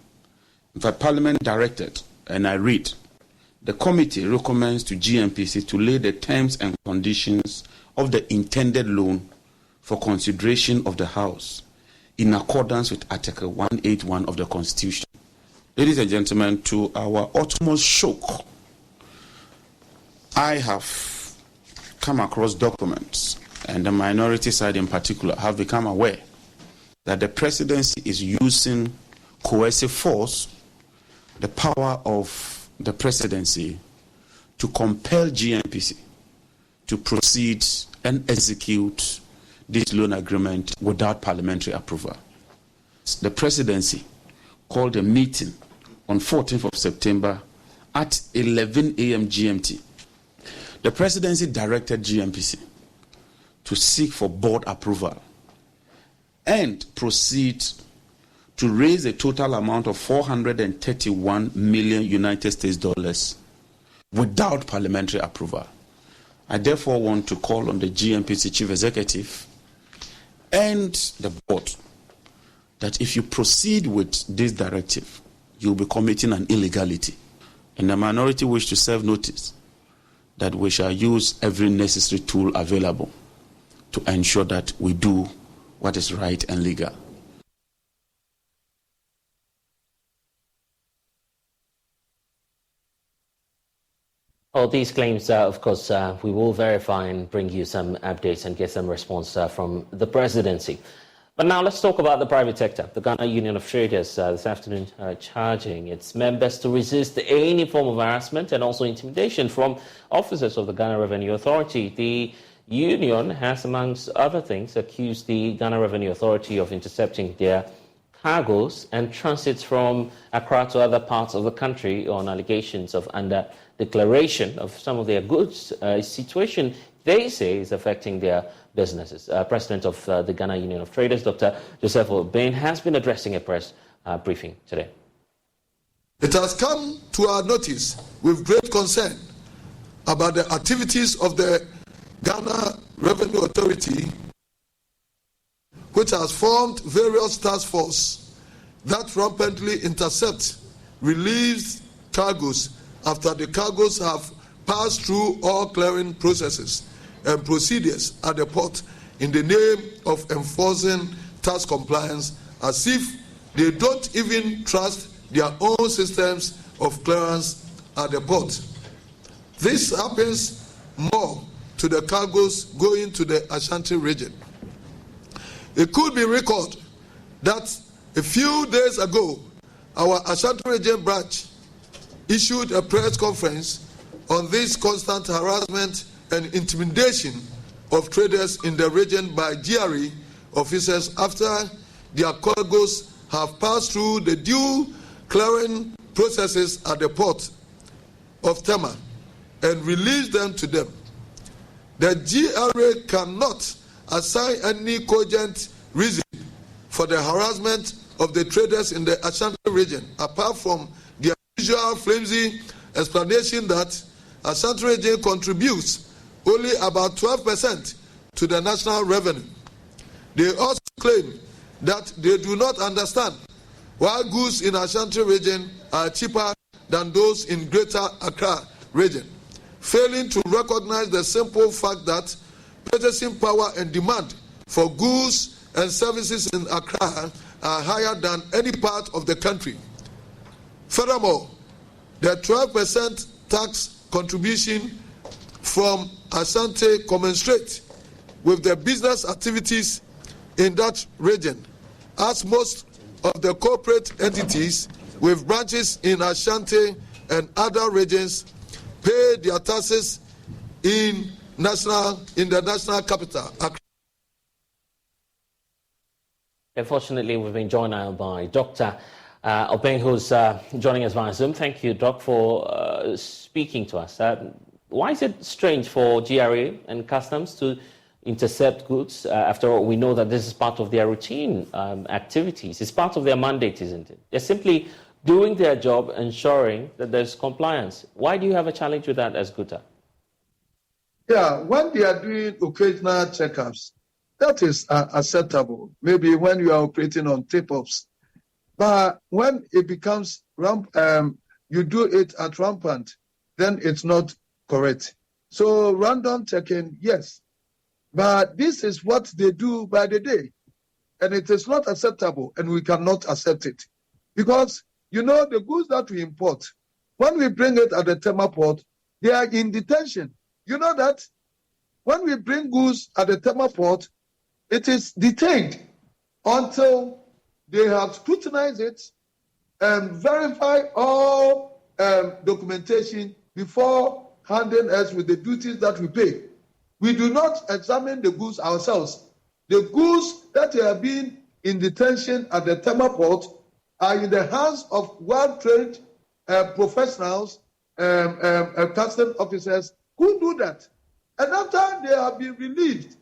In fact, Parliament directed, and I read, the committee recommends to GNPC to lay the terms and conditions of the intended loan for consideration of the House in accordance with Article 181 of the Constitution. Ladies and gentlemen, to our utmost shock, I have come across documents, and the minority side in particular have become aware that the presidency is using coercive force, the power of the presidency, to compel GNPC to proceed and execute this loan agreement without parliamentary approval. The presidency called a meeting on 14th of September at 11 a.m. GMT. The presidency directed GNPC to seek for board approval and proceed to raise a total amount of $431 million United States dollars without parliamentary approval. I therefore want to call on the GNPC chief executive and the board that if you proceed with this directive, you'll be committing an illegality. And the minority wish to serve notice that we shall use every necessary tool available to ensure that we do what is right and legal. All these claims, of course, we will verify and bring you some updates and get some response from the presidency. But now let's talk about the private sector. The Ghana Union of Traders this afternoon charging its members to resist any form of harassment and also intimidation from officers of the Ghana Revenue Authority. The union has, amongst other things, accused the Ghana Revenue Authority of intercepting their cargoes and transits from Accra to other parts of the country on allegations of under-declaration of some of their goods, a situation they say is affecting their businesses. President of the Ghana Union of Traders, Dr. Joseph Bain, has been addressing a press briefing today. It has come to our notice with great concern about the activities of the Ghana Revenue Authority, which has formed various task forces that rampantly intercept released cargoes after the cargoes have passed through all clearing processes and procedures at the port in the name of enforcing tax compliance, as if they don't even trust their own systems of clearance at the port. This happens more to the cargoes going to the Ashanti region. It could be recalled that a few days ago, our Ashanti region branch issued a press conference on this constant harassment and intimidation of traders in the region by GRA officers after their cargoes have passed through the due clearing processes at the port of Tema and released them to them. The GRA cannot assign any cogent reason for the harassment of the traders in the Ashanti region, apart from the usual flimsy explanation that Ashanti region contributes only about 12% to the national revenue. They also claim that they do not understand why goods in Ashanti region are cheaper than those in Greater Accra region, failing to recognize the simple fact that purchasing power and demand for goods and services in Accra are higher than any part of the country. Furthermore, the 12% tax contribution from Ashanti commensurate with the business activities in that region, as most of the corporate entities with branches in Ashanti and other regions pay their taxes in the national capital. Unfortunately, we've been joined now by Dr. Obeng, who's joining us via Zoom. Thank you, Doc, for speaking to us. Why is it strange for GRA and customs to intercept goods? After all, we know that this is part of their routine activities. It's part of their mandate, isn't it? They're simply doing their job, ensuring that there's compliance. Why do you have a challenge with that as GUTA? Yeah, when they are doing occasional checkups, that is acceptable. Maybe when you are operating on tip-offs. But when it becomes you do it at rampant, then it's not correct. So random checking, yes. But this is what they do by the day. And it is not acceptable, and we cannot accept it. Because, you know, the goods that we import, when we bring it at the Tema port, they are in detention. You know that when we bring goods at the Tema port, it is detained until they have scrutinized it and verify all documentation before handing us with the duties that we pay. We do not examine the goods ourselves. The goods that are being in detention at the Tema port are in the hands of well-trained professionals, customs officers who do that. And after they have been released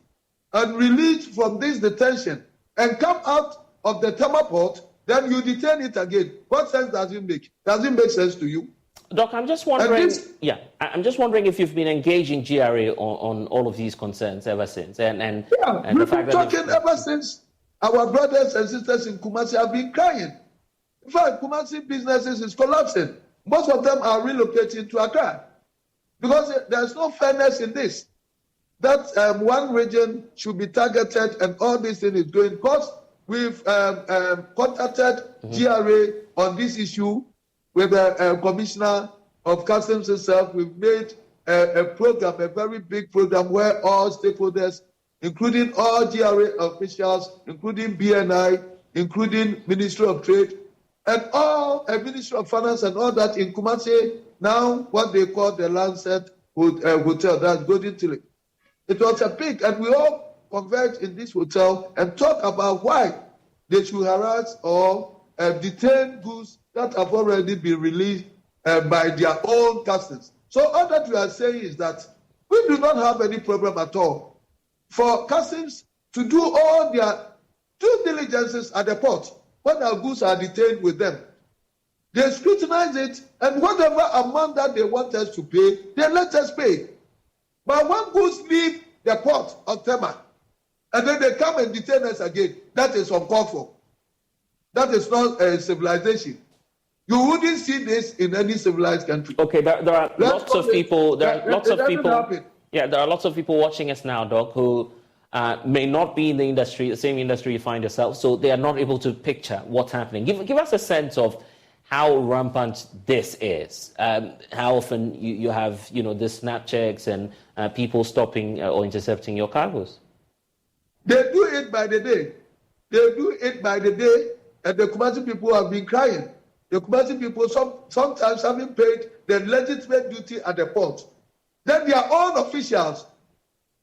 from this detention and come out of the Tema port, then you detain it again. What sense does it make? Does it make sense to you? Doc, I'm just wondering. I'm just wondering if you've been engaging GRA on all of these concerns ever since, and we've been talking ever since. Our brothers and sisters in Kumasi have been crying. In fact, Kumasi businesses is collapsing. Most of them are relocating to Accra because there's no fairness in this. That one region should be targeted, and all this thing is going. Because we've contacted GRA on this issue with the Commissioner of Customs itself. We've made a program, a very big program, where all stakeholders, including all GRA officials, including BNI, including Ministry of Trade, and all Ministry of Finance and all that in Kumasi, now what they call the Lancet Hotel, that's Golden Tilly. It was a big, and we all converged in this hotel and talk about why they should harass or detain goods that have already been released by their own customs. So all that we are saying is that we do not have any problem at all for customs to do all their due diligences at the port when our goods are detained with them. They scrutinize it, and whatever amount that they want us to pay, they let us pay. But when goods leave the port of Tema, and then they come and detain us again, that is uncalled for. That is not a civilization. You wouldn't see this in any civilized country. Okay, there are lots of people. There are lots of people. Yeah, there are lots of people watching us now, Doc, who may not be in the industry, the same industry you find yourself, so they are not able to picture what's happening. Give us a sense of how rampant this is. How often you have, the snap checks and people stopping or intercepting your cargoes. They do it by the day. And the Kumasi people have been crying. The Kumasi people sometimes haven't paid their legitimate duty at the port. Then their own officials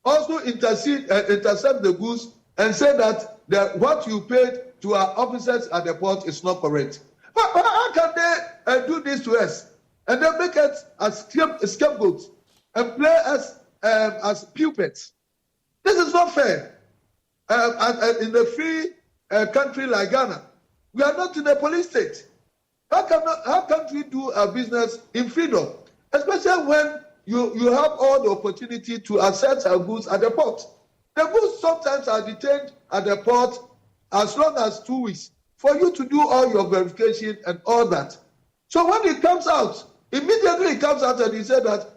also intercept the goods and say that what you paid to our officers at the port is not correct. But how can they do this to us? And they make us as scapegoats and play us as puppets. This is not fair. In a free country like Ghana, we are not in a police state. How can we do our business in freedom? Especially when you have all the opportunity to access our goods at the port. The goods sometimes are detained at the port as long as 2 weeks for you to do all your verification and all that. So when it comes out, immediately it comes out and you say that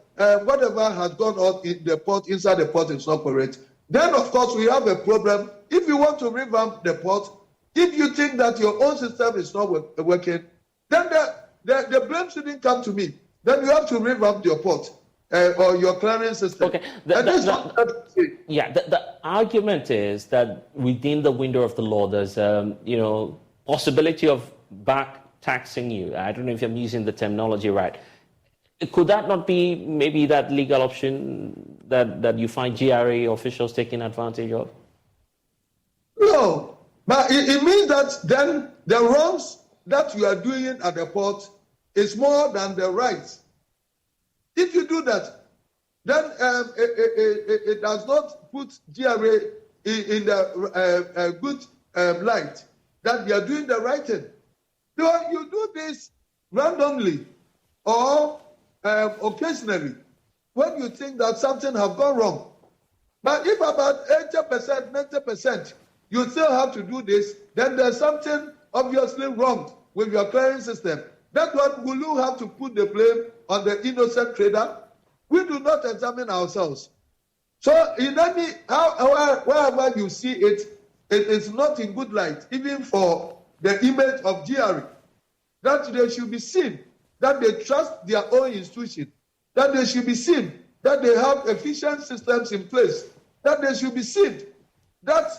whatever has gone on in the port, inside the port is not correct. Then, of course, we have a problem. If you want to revamp the port, if you think that your own system is not working, then the blame shouldn't come to me. Then you have to revamp your port or your clearance system. Okay. The argument is that within the window of the law, there's possibility of back taxing you. I don't know if I'm using the terminology right. Could that not be maybe that legal option that you find GRA officials taking advantage of? No, but it means that then the wrongs that you are doing at the port is more than the rights. If you do that, then it does not put GRA in the good light that we are doing the right thing. So you do this randomly or occasionally when you think that something has gone wrong. But if about 80%, 90%, you still have to do this, then there's something obviously wrong with your clearing system. That one, will you have to put the blame on the innocent trader? We do not examine ourselves. So in any, wherever you see it, it is not in good light, even for the image of GRA, that they should be seen, that they trust their own institution, that they should be seen, that they have efficient systems in place, that they should be seen, that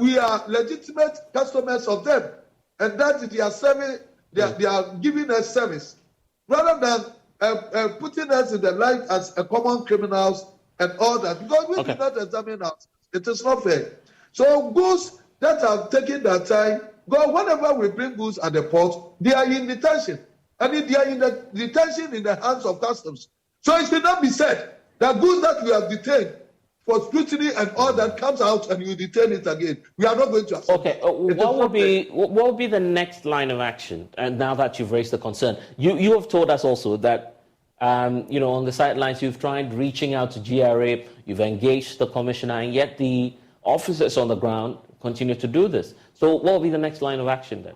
we are legitimate customers of them, and that they are serving, they are giving us service, rather than putting us in the light as a common criminals and all that, because we do not examine us. It is not fair. So goods that have taken their time, whenever we bring goods at the port, they are in detention. And they are in the detention in the hands of customs. So it should not be said that goods that we have detained for scrutiny and all that comes out and you detain it again. We are not going to accept it. What will be the next line of action? And now that you've raised the concern, you have told us also that on the sidelines you've tried reaching out to GRA, you've engaged the commissioner, and yet the officers on the ground continue to do this. So what will be the next line of action then?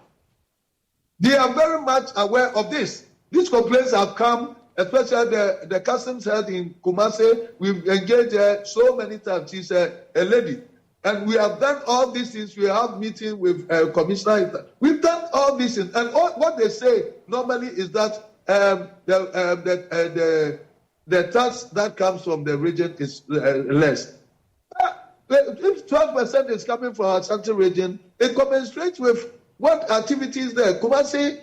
They are very much aware of this. These complaints have come, especially the customs head in Kumasi. We've engaged her so many times. She's a lady. And we have done all these things. We have meeting with commissioner. We've done all these things. And what they say normally is that the tax that comes from the region is less. If 12% is coming from our central region, it compensates with what activities there. Kumasi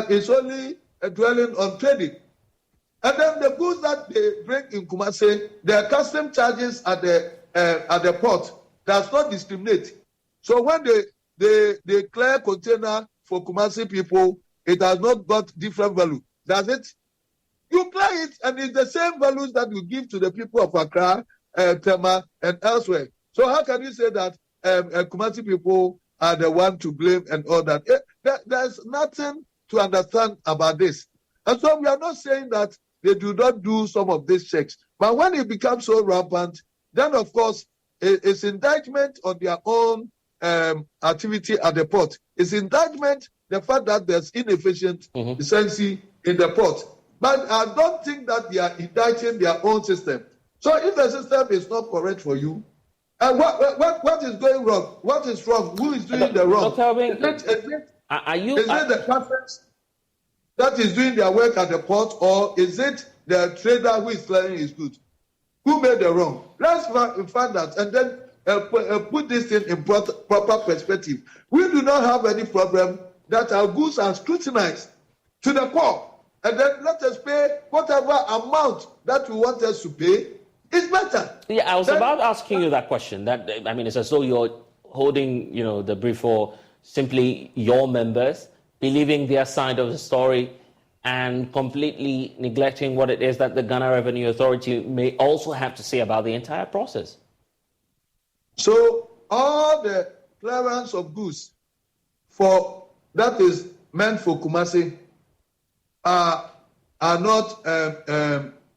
is only dwelling on trading. And then the goods that they bring in Kumasi, their custom charges at the port does not discriminate. So when they clear container for Kumasi people, it has not got different value. Does it? You clear it, and it's the same values that you give to the people of Accra, Tema, and elsewhere. So how can you say that Kumasi people are the one to blame and all that? There's nothing to understand about this. And so we are not saying that they do not do some of these checks. But when it becomes so rampant, then of course, it's indictment on their own activity at the port. It's indictment the fact that there's inefficient efficiency in the port. But I don't think that they are indicting their own system. So if the system is not correct for you, and what is going wrong? What is wrong? Who is doing the wrong? Is it the customs that is doing their work at the port, or is it the trader who is clearing his goods? Who made the wrong? Let's find that and then put this thing in proper perspective. We do not have any problem that our goods are scrutinized to the core, and then let us pay whatever amount that we want us to pay. It's better. Yeah, I was about asking you that question. It's as though you're holding, the brief for simply your members, believing their side of the story, and completely neglecting what it is that the Ghana Revenue Authority may also have to say about the entire process. So all the clearance of goods that is meant for Kumasi are not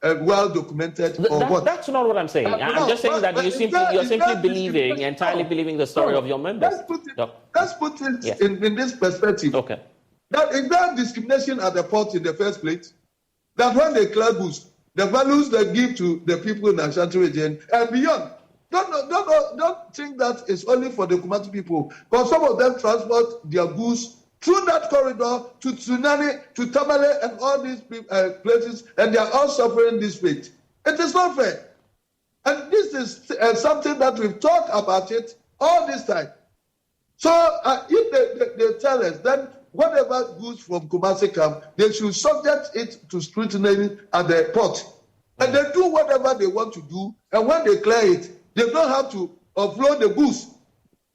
well documented or what? That's not what I'm saying. I'm just saying that you're simply believing, entirely believing the story of your members. Let's put it in this perspective. Okay. That is that discrimination at the port in the first place. That when they clear goods, the values they give to the people in Ashanti region and beyond. Don't think that it's only for the Kumasi people, because some of them transport their goods through that corridor to Tsunami, to Tamale, and all these places, and they are all suffering this fate. It is not fair. And this is something that we've talked about it all this time. So if they tell us, then whatever goods from Kumasi come, they should subject it to scrutiny at the port. And they do whatever they want to do, and when they clear it, they don't have to offload the goods,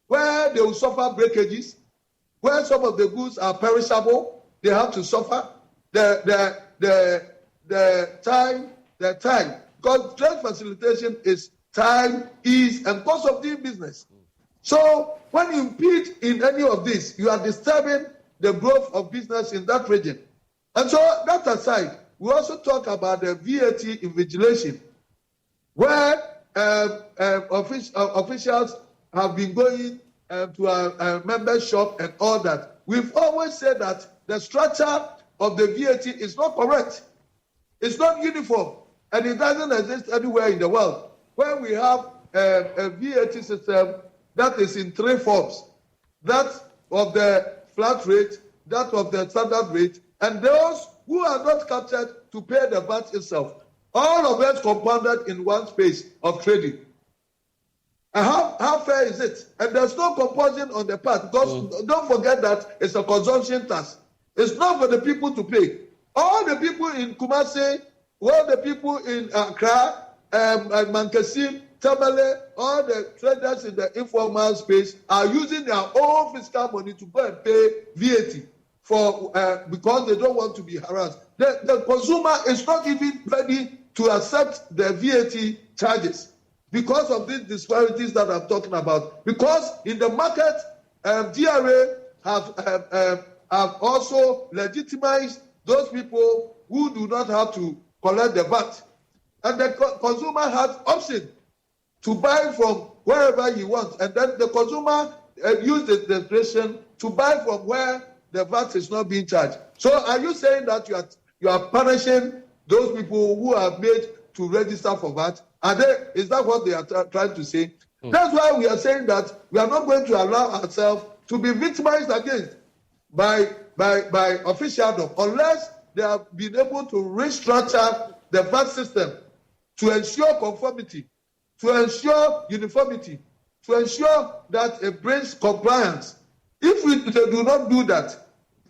where they will suffer breakages. Where some of the goods are perishable, they have to suffer the time. Because trade facilitation is time, ease, and cost of doing business. So when you impede in any of this, you are disturbing the growth of business in that region. And so that aside, we also talk about the VAT invigilation, where officials have been going to a member shop and all that. We've always said that the structure of the VAT is not correct. It's not uniform, and it doesn't exist anywhere in the world. Where we have a VAT system that is in three forms: that of the flat rate, that of the standard rate, and those who are not captured to pay the VAT itself. All of us compounded in one space of trading. And how fair is it? And there's no compulsion on the part, because don't forget that it's a consumption tax. It's not for the people to pay. All the people in Kumasi, all the people in Accra, Mankasim, Tamale, all the traders in the informal space are using their own fiscal money to go and pay VAT because they don't want to be harassed. The consumer is not even ready to accept the VAT charges, because of these disparities that I'm talking about. Because in the market, GRA have also legitimized those people who do not have to collect the VAT. And the consumer has option to buy from wherever he wants. And then the consumer use the discretion to buy from where the VAT is not being charged. So are you saying that you are punishing those people who are made to register for VAT? Is that what they are trying to say? That's why we are saying that we are not going to allow ourselves to be victimized against by officialdom unless they have been able to restructure the VAT system to ensure conformity, to ensure uniformity, to ensure that it brings compliance. If they do not do that,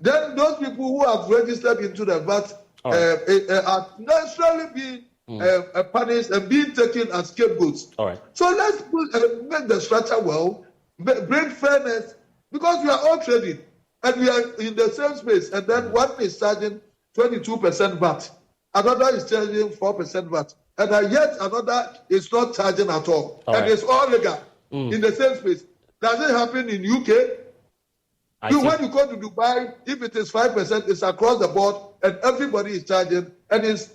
then those people who have registered into the VAT are necessarily being punished and being taken as scapegoats. All right. So let's make the structure well, bring fairness, because we are all trading and we are in the same space. And then one is charging 22% VAT, another is charging 4% VAT, and yet another is not charging at all. And it's all legal in the same space. Does it happen in UK? When you go to Dubai, if it is 5%, it's across the board, and everybody is charging, and it's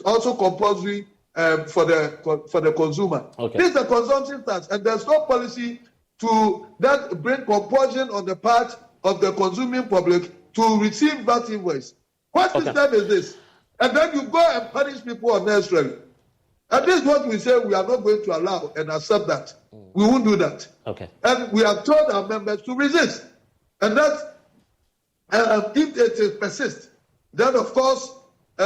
also compulsory for the consumer. Okay. This is a consumption tax, and there's no policy to that bring compulsion on the part of the consuming public to receive VAT invoice. What system is this? And then you go and punish people unnecessarily. And this is what we say we are not going to allow and accept that. We won't do that. Okay. And we have told our members to resist. And that, if it persists, then of course we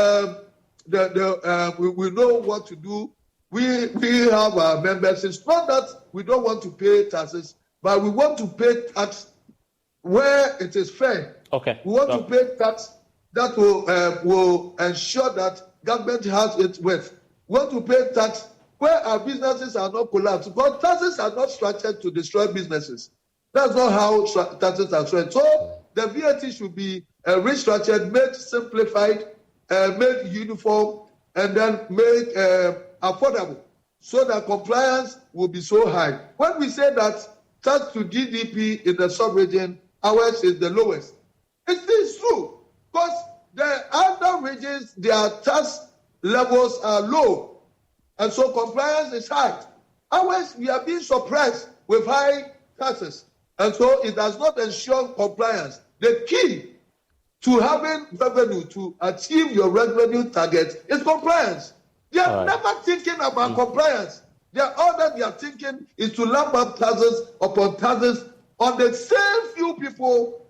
know what to do. We have our members. It's not that we don't want to pay taxes, but we want to pay tax where it is fair. Okay. We want to pay tax that will ensure that government has its worth. We want to pay tax where our businesses are not collapsed, because taxes are not structured to destroy businesses. That's not how taxes are structured. So the VAT should be restructured, made simplified, made uniform, and then made affordable, so that compliance will be so high. When we say that tax to GDP in the sub-region, ours is the lowest, it is true, because the other regions, their tax levels are low, and so compliance is high. Otherwise, we are being suppressed with high taxes, and so it does not ensure compliance. The key to having revenue, to achieve your revenue target, is compliance. They are never thinking about compliance. All that they are thinking is to lump up taxes upon taxes on the same few people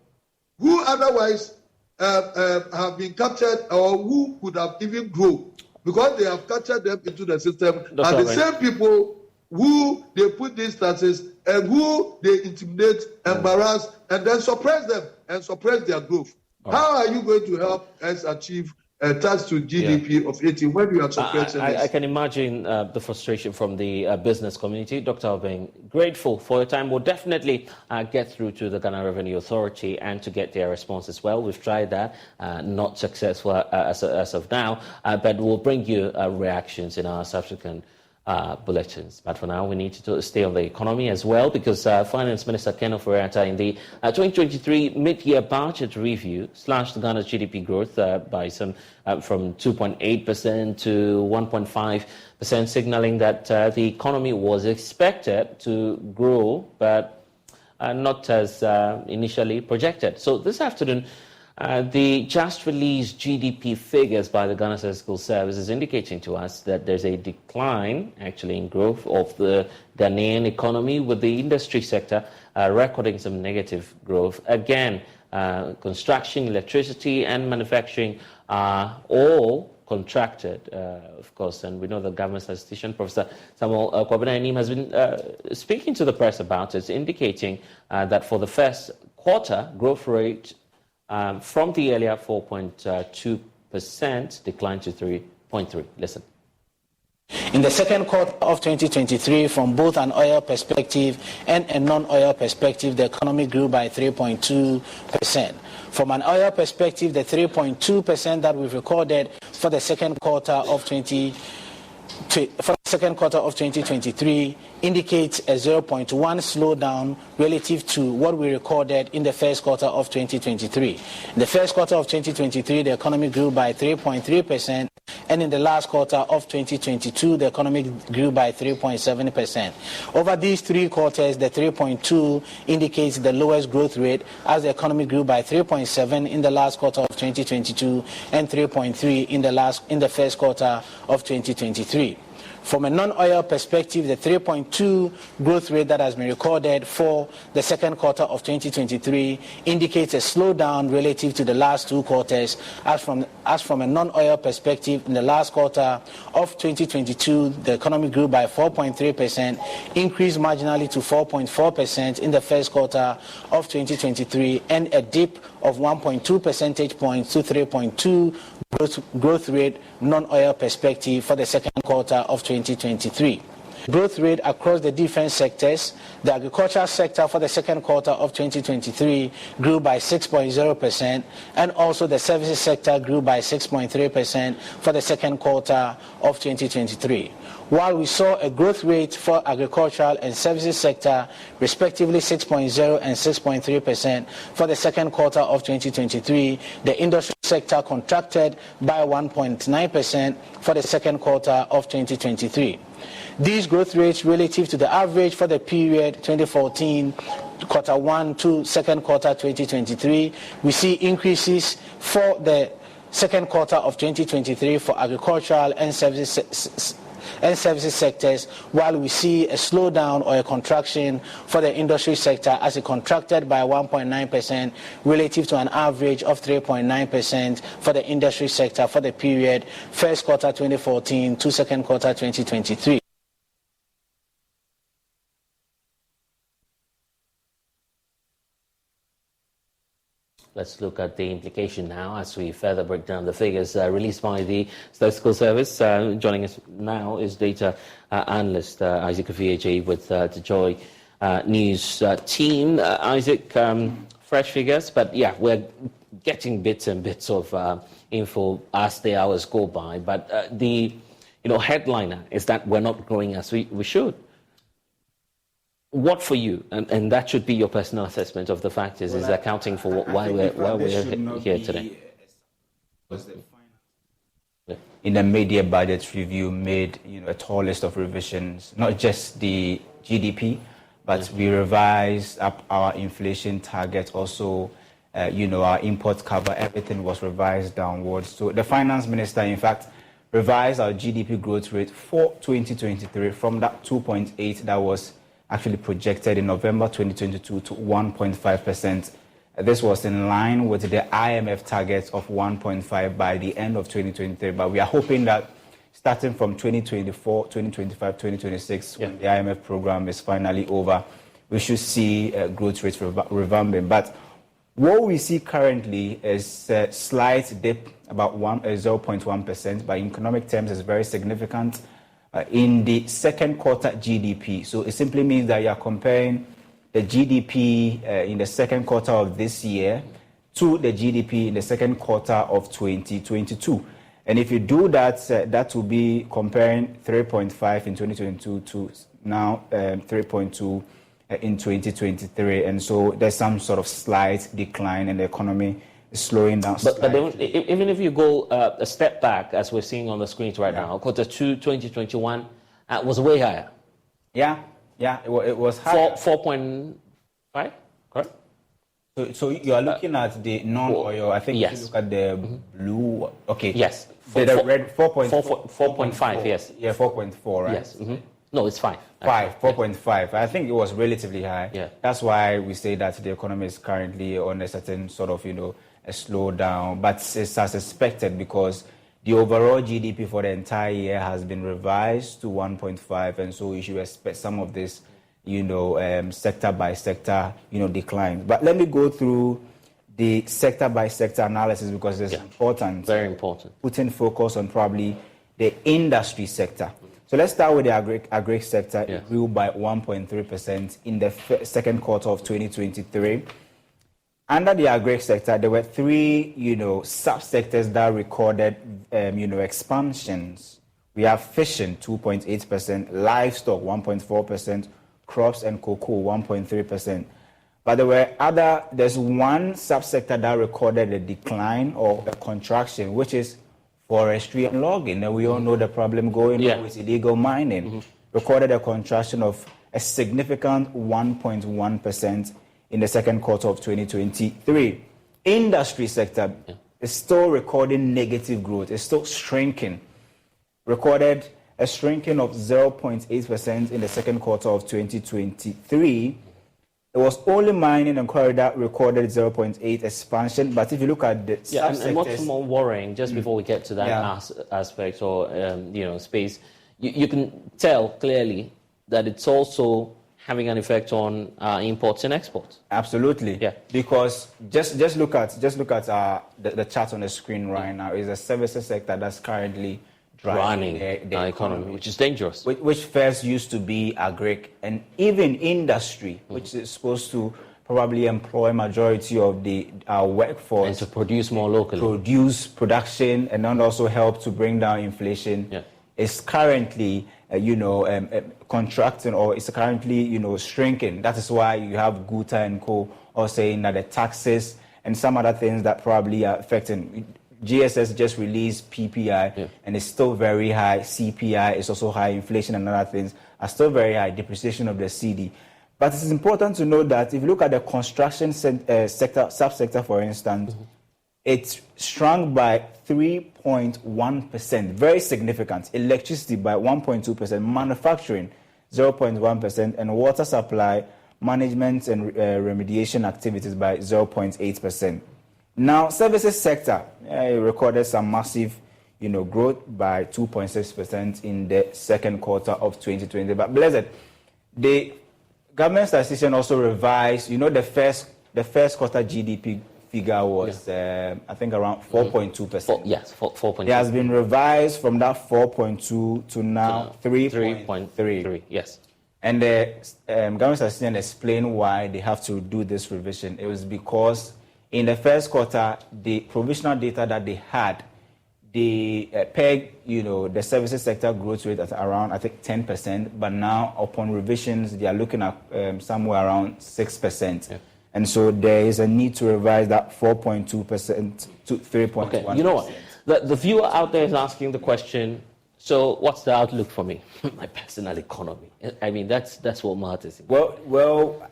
who otherwise have been captured or who could have even grown, because they have captured them into the system. And the same people who they put these taxes and who they intimidate, embarrass, and then suppress them and suppress their growth. How are you going to help us achieve a tax to GDP of 18 when you are suppressing this? I can imagine the frustration from the business community. Dr. Obeng, grateful for your time. We'll definitely get through to the Ghana Revenue Authority and to get their response as well. We've tried that, not successful as of now, but we'll bring you reactions in our subsequent bulletins. But for now, we need to stay on the economy as well, because Finance Minister Ken Ofori-Atta in the 2023 mid-year budget review slashed Ghana's GDP growth by some from 2.8% to 1.5%, signaling that the economy was expected to grow, but not as initially projected. So this afternoon, the just released GDP figures by the Ghana Statistical Service is indicating to us that there's a decline actually in growth of the Ghanaian economy, with the industry sector recording some negative growth. Again, construction, electricity and manufacturing are all contracted, of course, and we know the government statistician, Professor Samuel Kwabena has been speaking to the press about it, indicating that for the first quarter, growth rate from the earlier 4.2% declined to 3.3%. Listen. In the second quarter of 2023, from both an oil perspective and a non-oil perspective, the economy grew by 3.2%. From an oil perspective, the 3.2% that we've recorded for the second quarter of 2023 indicates a 0.1 slowdown relative to what we recorded in the first quarter of 2023. In the first quarter of 2023, the economy grew by 3.3%, and in the last quarter of 2022, the economy grew by 3.7%. Over these 3 quarters, the 3.2 indicates the lowest growth rate, as the economy grew by 3.7 in the last quarter of 2022 and 3.3 in the first quarter of 2023. From a non-oil perspective, the 3.2 growth rate that has been recorded for the second quarter of 2023 indicates a slowdown relative to the last 2 quarters. As from a non-oil perspective, in the last quarter of 2022, the economy grew by 4.3%, increased marginally to 4.4% in the first quarter of 2023, and a dip of 1.2 percentage points to 3.2 growth rate non-oil perspective for the second quarter of 2023. Growth rate across the different sectors: the agricultural sector for the second quarter of 2023 grew by 6.0%, and also the services sector grew by 6.3% for the second quarter of 2023. While we saw a growth rate for agricultural and services sector, respectively 6.0 and 6.3% for the second quarter of 2023, the industry sector contracted by 1.9% for the second quarter of 2023. These growth rates relative to the average for the period 2014 quarter 1 to second quarter 2023, we see increases for the second quarter of 2023 for agricultural and services sectors, while we see a slowdown or a contraction for the industry sector, as it contracted by 1.9% relative to an average of 3.9% for the industry sector for the period first quarter 2014 to second quarter 2023. Let's look at the implication now as we further break down the figures released by the Statistical Service. Joining us now is data analyst Isaac VHA with the Joy News team. Isaac, fresh figures, but yeah, we're getting bits and bits of info as the hours go by. But the headliner is that we're not growing as we should. What for you, and that should be your personal assessment of the factors, is accounting for why we're here today? in the mid-year budget review, made a tall list of revisions, not just the GDP, but we revised up our inflation target, also, our import cover, everything was revised downwards. So the finance minister, in fact, revised our GDP growth rate for 2023 from that 2.8 that was actually projected in November 2022 to 1.5%. This was in line with the IMF target of 1.5 by the end of 2023. But we are hoping that starting from 2024, 2025, 2026, when the IMF program is finally over, we should see growth rates revamping. But what we see currently is a slight dip, about 0.1%, but in economic terms is very significant in the second quarter GDP. So it simply means that you are comparing the GDP in the second quarter of this year to the GDP in the second quarter of 2022. And if you do that, that will be comparing 3.5 in 2022 to now 3.2 in 2023. And so there's some sort of slight decline in the economy, slowing down. But even if you go a step back, as we're seeing on the screens right now, quarter 2 2021 was way higher. Yeah, it was higher. 4.5, correct? So you are looking at the non-oil. I think if you look at the blue. Okay. Yes. The red 4.5. Yes. Yeah, 4.4. Right. Yes. No, it's 5. 4.5. I think it was relatively high. Yeah. That's why we say that the economy is currently on a certain sort of a slowdown, but it's as expected because the overall GDP for the entire year has been revised to 1.5, and so you should expect some of this, sector by sector, decline. But let me go through the sector by sector analysis because it's important. Very important. Putting focus on probably the industry sector. So let's start with the agri sector. It grew by 1.3% in the second quarter of 2023. Under the agri sector, there were three, subsectors that recorded, expansions. We have fishing, 2.8%, livestock, 1.4%, crops and cocoa, 1.3%. But there's one subsector that recorded a decline or a contraction, which is forestry and logging. And we all know the problem going on with illegal mining. Recorded a contraction of a significant 1.1% in the second quarter of 2023. Industry sector is still recording negative growth. It's still shrinking. Recorded a shrinking of 0.8% in the second quarter of 2023. It was only mining and quarry that recorded 0.8 expansion. But if you look at the subsectors, and what's more worrying, just before we get to that aspect or space, you can tell clearly that it's also having an effect on imports and exports. Absolutely. Yeah. Because just look at the chart on the screen right now. Is the services sector that's currently driving the economy, which is dangerous. Which first used to be agri and even industry, which is supposed to probably employ majority of our workforce and to produce more locally, produce production, and then also help to bring down inflation. Is currently contracting, or is currently shrinking. That is why you have GUTA and Co. all saying that the taxes and some other things that probably are affecting. GSS just released PPI and it's still very high. CPI is also high. Inflation and other things are still very high. Depreciation of the CD. But it's important to note that if you look at the construction subsector, for instance, it's shrunk by 3.1%, very significant. Electricity by 1.2%, manufacturing 0.1%, and water supply, management and remediation activities by 0.8%. Now, services sector recorded some massive, growth by 2.6% in the second quarter of 2020. But blessed, the government statistician also revised, the first quarter GDP figure was, I think, around 4.2%. Yes, 4.2. It has been revised from that 4.2 to now 3.3. Yes. And the government statistician explained why they have to do this revision. It was because in the first quarter, the provisional data that they had, they pegged, the services sector growth rate at around, I think, 10%. But now, upon revisions, they are looking at somewhere around 6%. Yeah. And so there is a need to revise that 4.2% to 3.1%. Okay, you know what? The viewer out there is asking the question, so what's the outlook for me? My personal economy. I mean, that's what matters. Well,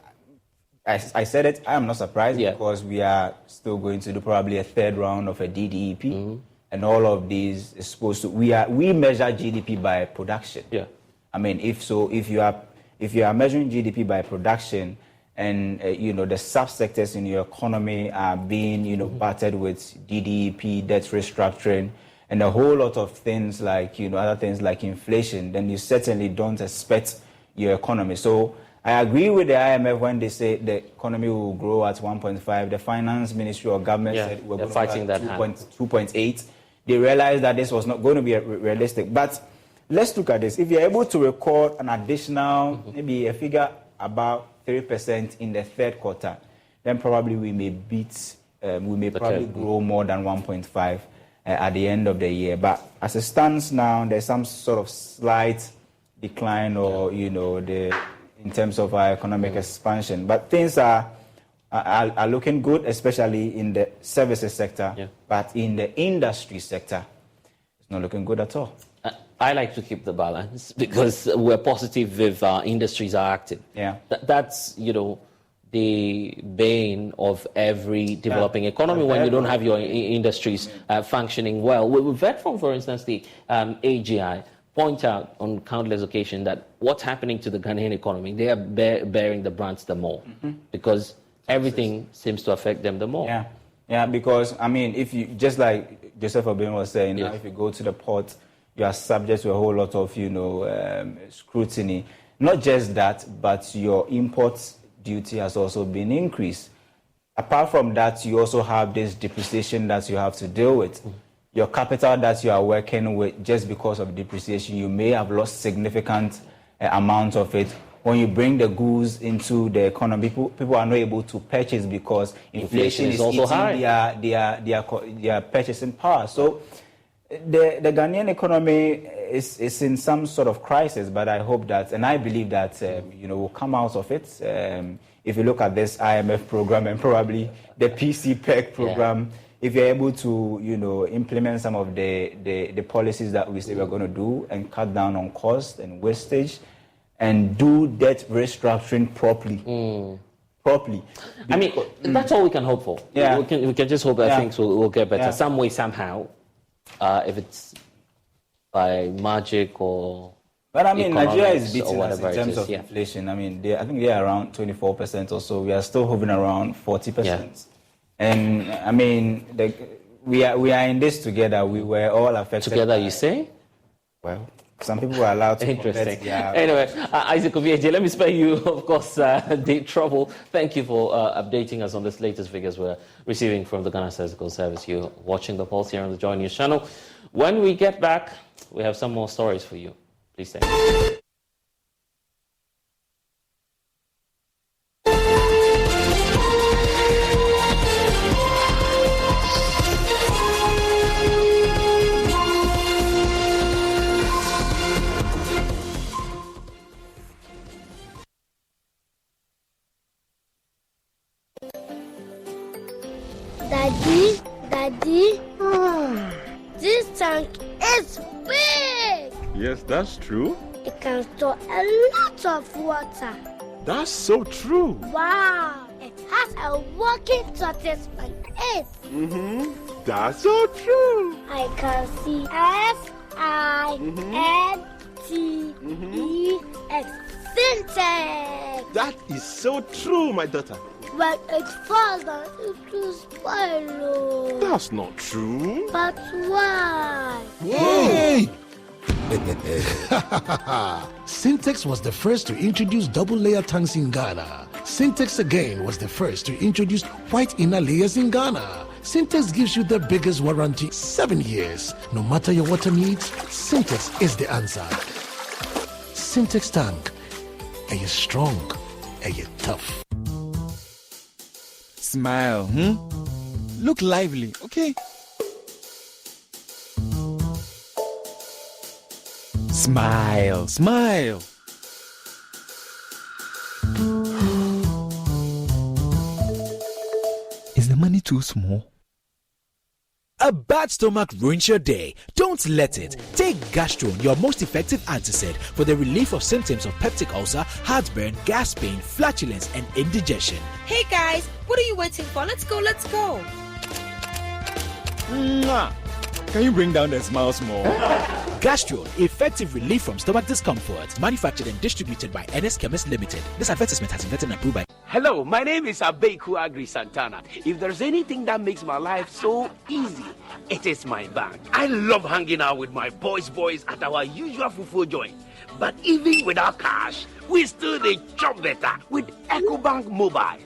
I said it, I am not surprised because we are still going to do probably a third round of a DDEP, and all of these is supposed to, we measure GDP by production. Yeah. I mean, if you are measuring GDP by production, and the subsectors in your economy are being battered with DDEP, debt restructuring, and a whole lot of things like other things like inflation, then you certainly don't expect your economy. So I agree with the IMF when they say the economy will grow at 1.5. The finance ministry or government said we're going fighting to that 2.8. They realized that this was not going to be realistic. But let's look at this. If you're able to record an additional, maybe a figure about 3% in the third quarter, then probably we may probably grow more than 1.5 at the end of the year. But as it stands now, there's some sort of slight decline or, in terms of our economic expansion. But things are looking good, especially in the services sector. Yeah. But in the industry sector, it's not looking good at all. I like to keep the balance because we're positive if industries are active. Yeah. That's, the bane of every developing economy when you don't have your industries functioning well. We've heard from, for instance, the AGI point out on countless occasions that what's happening to the Ghanaian economy, they are bearing the brunt the more because everything seems to affect them the more. Yeah, because, I mean, if you, just like Joseph Obin was saying, now if you go to the port, you are subject to a whole lot of, scrutiny. Not just that, but your import duty has also been increased. Apart from that, you also have this depreciation that you have to deal with. Your capital that you are working with, just because of depreciation, you may have lost significant amount of it. When you bring the goods into the economy, people are not able to purchase because inflation is also high. Their purchasing power. So the Ghanaian economy is in some sort of crisis, but I hope that, and I believe that, we'll come out of it. If you look at this IMF program and probably the PCPEC program, if you're able to, implement some of the policies that we say we're going to do and cut down on cost and wastage and do debt restructuring properly. I mean, that's all we can hope for. Yeah. We can just hope that things will get better some way, somehow. If it's by magic or... But I mean, Nigeria is beating us in terms of inflation. I mean, I think they're around 24% or so. We are still hovering around 40%. Yeah. And I mean, we are in this together. We were all affected. Together, you say? Well, some people were allowed to. Interesting. Anyway, Isaac Ovieje, let me spare you, of course, the trouble. Thank you for updating us on this latest figures we're receiving from the Ghana Statistical Service. You're watching the Pulse here on the Joy News channel. When we get back, we have some more stories for you. Please stay. Daddy, this tank is big. Yes, that's true. It can store a lot of water. That's so true. Wow, it has a working tortoise on it. That's so true. I can see SINTEX. Syntax. That is so true, my daughter. When it falls down, it will spoil. That's not true. But why? Hey! Syntex was the first to introduce double-layer tanks in Ghana. Syntex again was the first to introduce white inner layers in Ghana. Syntex gives you the biggest warranty, 7 years. No matter your water needs, Syntex is the answer. Syntex tank. Are you strong? Are you tough? Smile, Look lively, okay? Smile, smile. Is the money too small? A bad stomach ruins your day. Don't let it. Take Gastron, your most effective antacid, for the relief of symptoms of peptic ulcer, heartburn, gas pain, flatulence, and indigestion. Hey guys, what are you waiting for? Let's go, let's go. Mwah. Can you bring down the smiles more? Gastron, effective relief from stomach discomfort. Manufactured and distributed by NS Chemist Limited. This advertisement has been vetted and approved by... Hello, my name is GUTA-GRA Santana. If there's anything that makes my life so easy, it is my bank. I love hanging out with my boys at our usual fufu joint. But even without cash, we still dey chop better with EcoBank Mobile.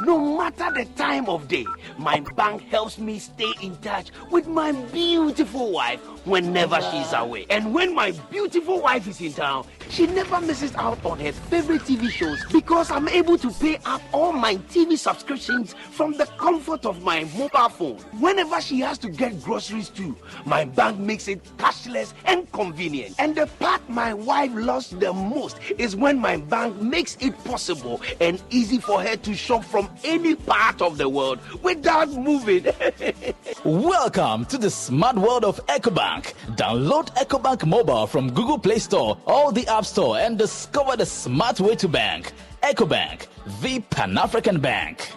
No matter the time of day, my bank helps me stay in touch with my beautiful wife whenever she's away. And when my beautiful wife is in town, she never misses out on her favorite TV shows because I'm able to pay up all my TV subscriptions from the comfort of my mobile phone. Whenever she has to get groceries too, my bank makes it cashless and convenient. And the part my wife loves the most is when my bank makes it possible and easy for her to shop from any part of the world without moving. Welcome to the smart world of EcoBank. Download EcoBank Mobile from Google Play Store or the App Store and discover the smart way to bank. EcoBank, the Pan-African Bank.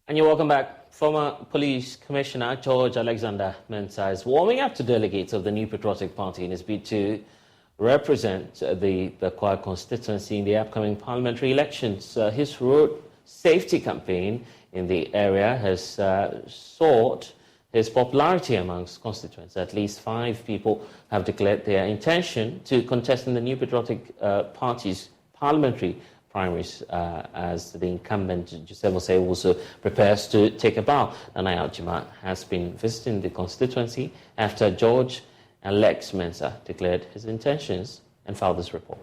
And you're welcome back. Former Police Commissioner George Alexander Mensah is warming up to delegates of the New Patriotic Party in his bid to represent the Bekwai constituency in the upcoming parliamentary elections. His road safety campaign in the area has sought his popularity amongst constituents. At least 5 people have declared their intention to contest in the New Patriotic Party's parliamentary primaries as the incumbent Joseph Osei also prepares to take a bow. Nanaya Jima has been visiting the constituency after George Alex Mensah declared his intentions and filed this report.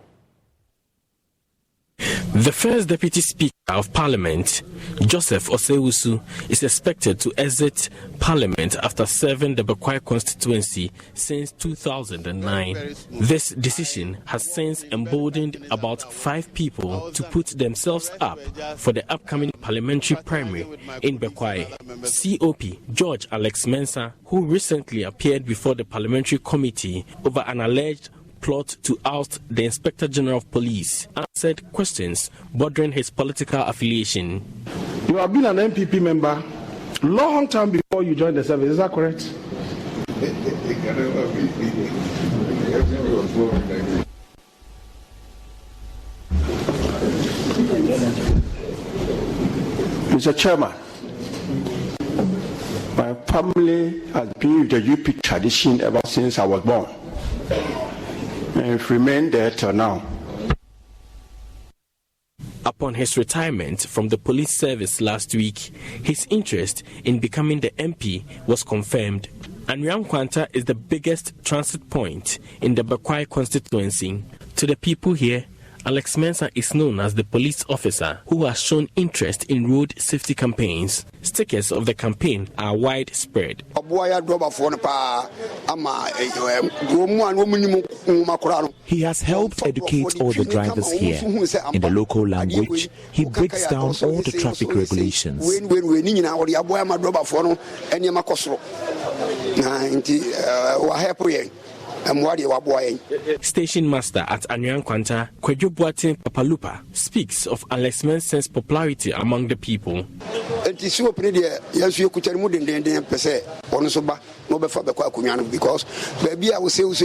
The first Deputy Speaker of Parliament, Joseph Osei, is expected to exit Parliament after serving the Bekwai constituency since 2009. This decision has since emboldened about 5 people to put themselves up for the upcoming parliamentary primary in Bekwai. COP George Alex Mensah, who recently appeared before the parliamentary committee over an alleged plot to oust the Inspector General of Police, answered questions bordering his political affiliation. You have been an MPP member long time before you joined the service, is that correct? Mr. Chairman, my family has been with the UP tradition ever since I was born. And remain there till now. Upon his retirement from the police service last week, his interest in becoming the MP was confirmed. Anyankwanta is the biggest transit point in the Bekwai constituency. To the people here, Alex Mensah is known as the police officer who has shown interest in road safety campaigns. Stickers of the campaign are widespread. He has helped educate all the drivers here. In the local language, he breaks down all the traffic regulations. Station master at Anyankwanta, Kwejo Boateng Papalupa, speaks of Alex Mensah's popularity among the people. Because baby, I will say, we are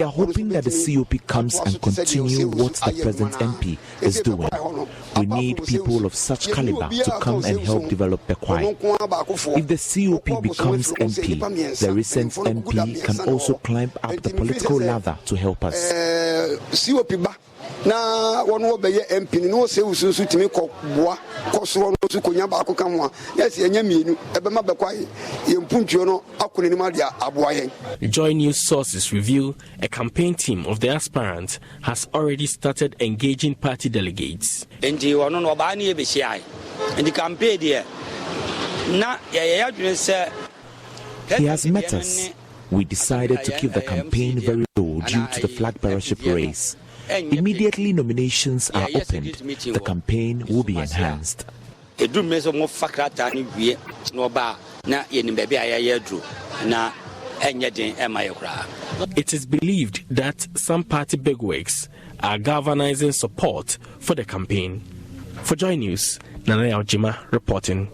hoping that the COP comes and continue what the present MP is doing. We need people of such caliber to come and help develop Bekwai. If the COP becomes MP, the recent MP can also climb up the political ladder to help us. Na one will be MP, no say to me, so konya ba ko kan ho yes enya mienu ebema bekwai yempuntuo no akonani ma dia aboaye. Joy News sources reveal a campaign team of the aspirant has already started engaging party delegates. Endi wono no ba na e be hia and the campaign there na ya dwene se he has met us. We decided to keep the campaign very low due to the flag bearership race. Immediately nominations are opened, the campaign will be enhanced. It is believed that some party bigwigs are galvanizing support for the campaign. For Joy News, Nanaya Ojima reporting.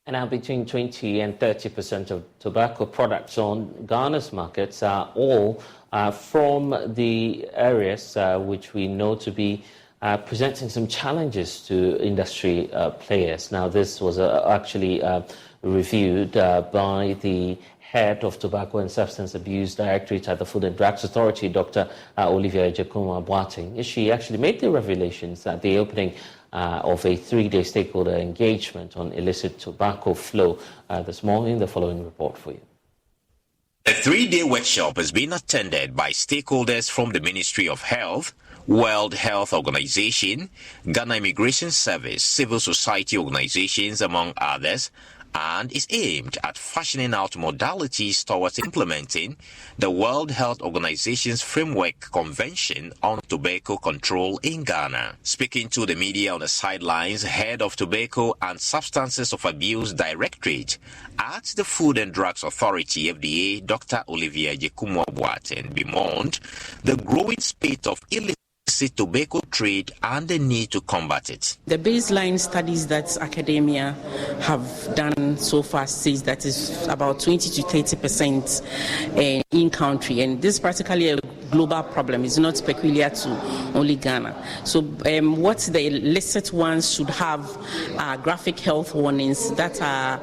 And now between 20 and 30% of tobacco products on Ghana's markets are all from the areas which we know to be presenting some challenges to industry players. Now, this was actually reviewed by the head of Tobacco and Substance Abuse Directorate at the Food and Drugs Authority, Dr. Olivia Ejekuma-Boateng. She actually made the revelations at the opening of a 3-day stakeholder engagement on illicit tobacco flow this morning. The following report for you. The 3-day workshop has been attended by stakeholders from the Ministry of Health, World Health Organization, Ghana Immigration Service, civil society organizations, among others, and is aimed at fashioning out modalities towards implementing the World Health Organization's Framework Convention on Tobacco Control in Ghana. Speaking to the media on the sidelines, head of Tobacco and Substances of Abuse Directorate at the Food and Drugs Authority, FDA, Dr. Olivia Ejekuma-Boateng, bemoaned the growing spate of illicit tobacco trade and the need to combat it. The baseline studies that academia have done so far says that is about 20 to 30% in country, and this is practically a global problem. It's not peculiar to only Ghana. So what the illicit ones should have are graphic health warnings that are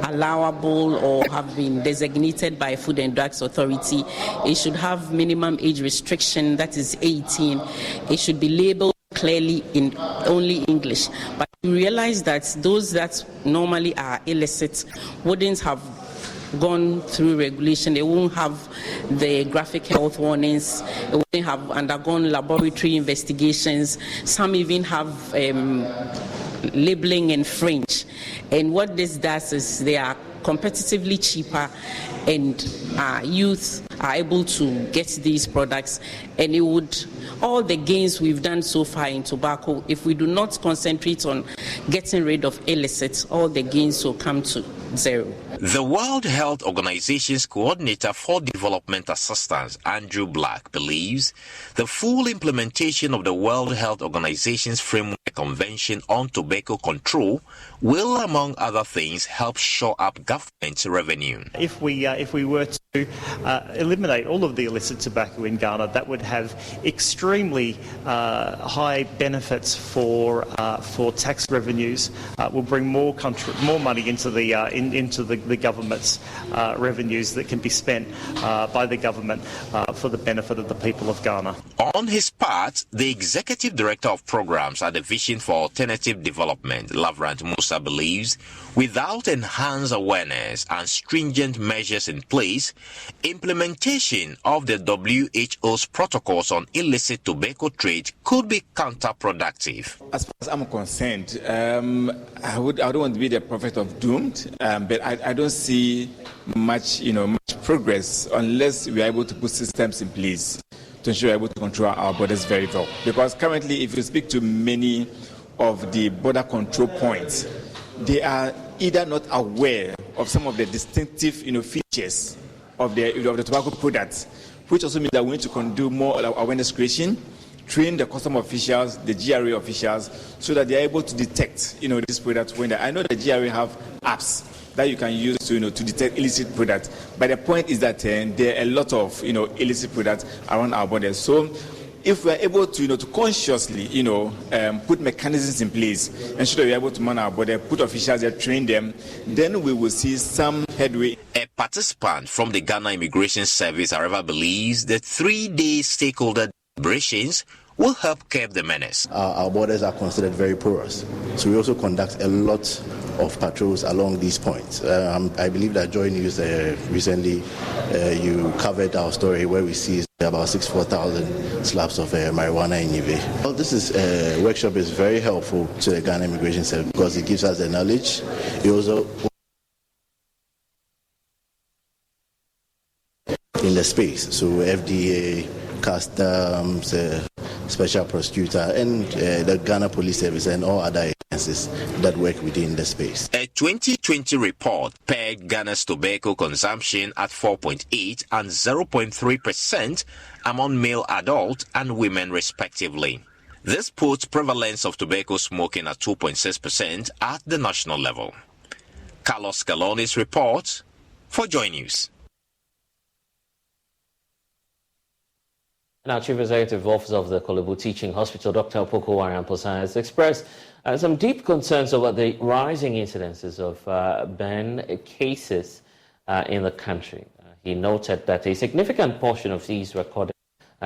allowable or have been designated by Food and Drugs Authority. It should have minimum age restriction, that is 18. It should be labeled clearly in only English. But you realize that those that normally are illicit wouldn't have gone through regulation. They won't have the graphic health warnings. They wouldn't have undergone laboratory investigations. Some even have labeling in French. And what this does is they are competitively cheaper, and youth are able to get these products. And it would, all the gains we've done so far in tobacco, if we do not concentrate on getting rid of illicit, all the gains will come to zero. The World Health Organization's coordinator for development assistance, Andrew Black, believes the full implementation of the World Health Organization's Framework Convention on Tobacco Control will, among other things, help shore up government revenue. If we were to eliminate all of the illicit tobacco in Ghana, that would have extremely high benefits for tax revenues. Will bring more money into the government's revenues that can be spent by the government for the benefit of the people of Ghana. On his part, the Executive Director of Programs at the Vision for Alternative Development, Lavrant Musa, believes without enhanced awareness and stringent measures in place, implementation of the WHO's protocols on illicit tobacco trade could be counterproductive. As far as I'm concerned, I don't want to be the prophet of doom, but I don't see much progress unless we are able to put systems in place to ensure we're able to control our borders very well. Because currently, if you speak to many of the border control points, they are either not aware of some of the distinctive features of the tobacco products, which also means that we need to do more awareness creation, train the custom officials, the GRA officials, so that they are able to detect these products. I know the GRA have apps that you can use to detect illicit products, but the point is that there are a lot of illicit products around our borders. So if we are able to consciously put mechanisms in place, ensure that we are able to man our border, put officials there, train them, then we will see some headway. A participant from the Ghana Immigration Service, however, believes the 3-day stakeholder deliberations will help curb the menace. Our borders are considered very porous, so we also conduct a lot of patrols along these points. I believe that Joy News recently you covered our story where we seized about 64,000 slabs of marijuana in Nive. Well, this workshop is very helpful to the Ghana Immigration Service because it gives us the knowledge. It also in the space, so FDA, customs, special prosecutor, and the Ghana Police Service and all other agencies that work within the space. A 2020 report pegged Ghana's tobacco consumption at 4.8 and 0.3% among male adult and women respectively. This puts prevalence of tobacco smoking at 2.6% at the national level. Carlos Scalonis reports for Joy News. Now, Chief Executive Officer of the Kolebu Teaching Hospital, Dr. Opoku Wariamposa, has expressed some deep concerns over the rising incidences of burn cases in the country. He noted that a significant portion of these recorded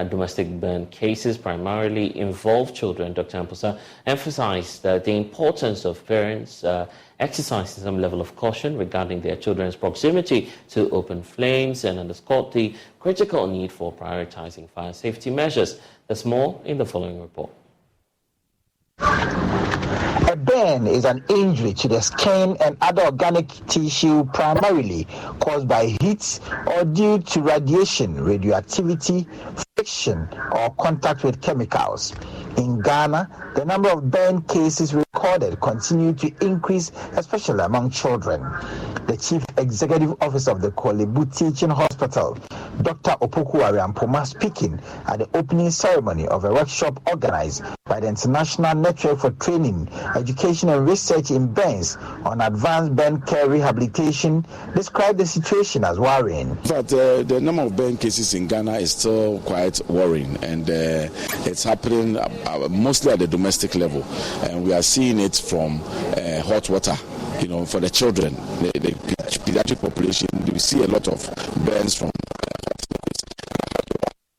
domestic burn cases primarily involve children. Dr. Amposa emphasized the importance of parents exercising some level of caution regarding their children's proximity to open flames and underscored the critical need for prioritizing fire safety measures. There's more in the following report. A burn is an injury to the skin and other organic tissue primarily caused by heat or due to radiation, radioactivity, friction, or contact with chemicals. In Ghana, the number of burn cases recorded continue to increase, especially among children. The Chief Executive Officer of the Kolebu Teaching Hospital, Dr. Opoku Wariamposa, speaking at the opening ceremony of a workshop organized by the International Network for Training, Education and Research in Burns on advanced burn care rehabilitation, described the situation as worrying. But the number of burn cases in Ghana is still quite worrying, and it's happening mostly at the domestic level, and we are seeing it from hot water. You know, for the children, the pediatric population, we see a lot of burns from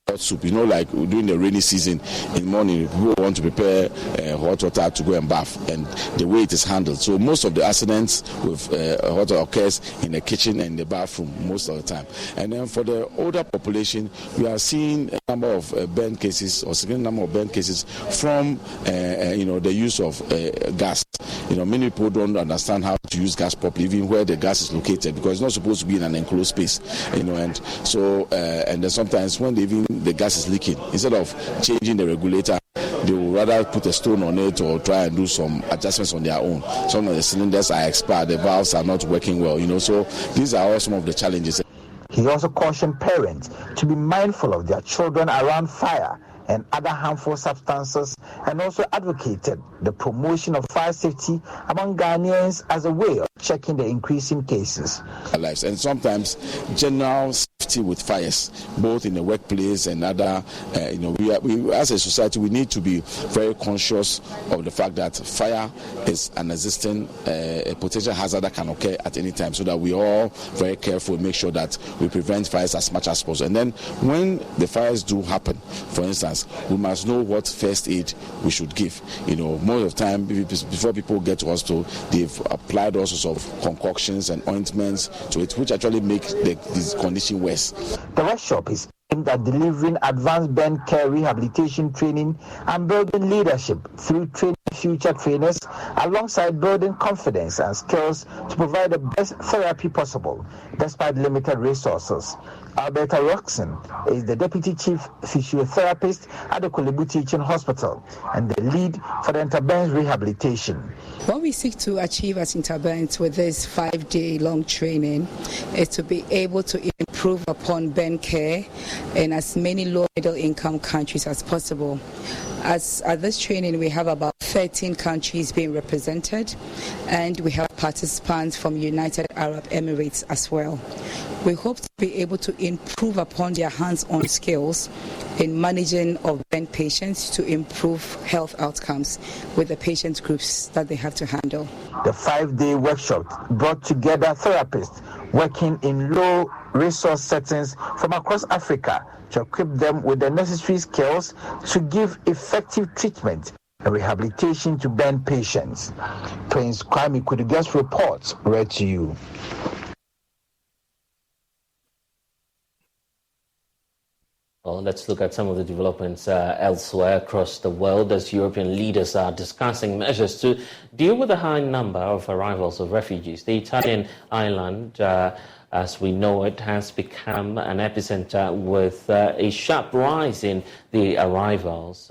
hot soup. You know, like during the rainy season, in the morning, people want to prepare hot water to go and bath, and the way it is handled. So most of the accidents with hot water occurs in the kitchen and the bathroom most of the time. And then for the older population, we are seeing a number of burn cases, or significant number of burn cases from the use of gas. You know, many people don't understand how to use gas properly, even where the gas is located, because it's not supposed to be in an enclosed space. You know, and so and then sometimes when the gas is leaking, instead of changing the regulator, they will rather put a stone on it or try and do some adjustments on their own. Some of the cylinders are expired, the valves are not working well. You know, so these are all some of the challenges. He also cautioned parents to be mindful of their children around fire and other harmful substances, and also advocated the promotion of fire safety among Ghanaians as a way of checking the increasing cases. And sometimes general safety with fires, both in the workplace and other, we as a society, we need to be very conscious of the fact that fire is an existing a potential hazard that can occur at any time, so that we all very careful, make sure that we prevent fires as much as possible. And then when the fires do happen, for instance, we must know what first aid we should give. You know, most of the time, before people get to hospital, they've applied all sorts of concoctions and ointments to it, which actually make this condition worse. The workshop is aimed at delivering advanced burn care rehabilitation training and building leadership through training future trainers, alongside building confidence and skills to provide the best therapy possible, despite limited resources. Alberta Roxon is the Deputy Chief Physiotherapist at the Kolebu Teaching Hospital and the lead for the Interburns rehabilitation. What we seek to achieve at Interburns with this 5-day long training is to be able to improve upon burn care in as many low middle income countries as possible. At this training, we have about 13 countries being represented, and we have participants from United Arab Emirates as well. We hope to be able to improve upon their hands-on skills in managing of burn patients to improve health outcomes with the patient groups that they have to handle. The 5-day workshop brought together therapists working in low-resource settings from across Africa to equip them with the necessary skills to give effective treatment and rehabilitation to burn patients. Prince Kwame Kuduga's report read to you. Well, let's look at some of the developments elsewhere across the world as European leaders are discussing measures to deal with the high number of arrivals of refugees. The Italian island, as we know it, has become an epicenter with a sharp rise in the arrivals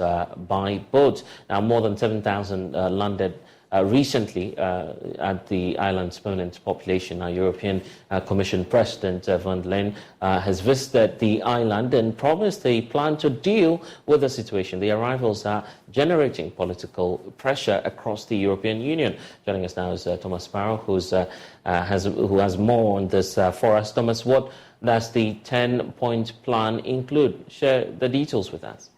by boat. Now, more than 7,000 landed recently at the island's permanent population. Our European Commission President von der Leyen has visited the island and promised a plan to deal with the situation. The arrivals are generating political pressure across the European Union. Joining us now is Thomas Sparrow, who has more on this for us. Thomas, what does the 10-point plan include? Share the details with us.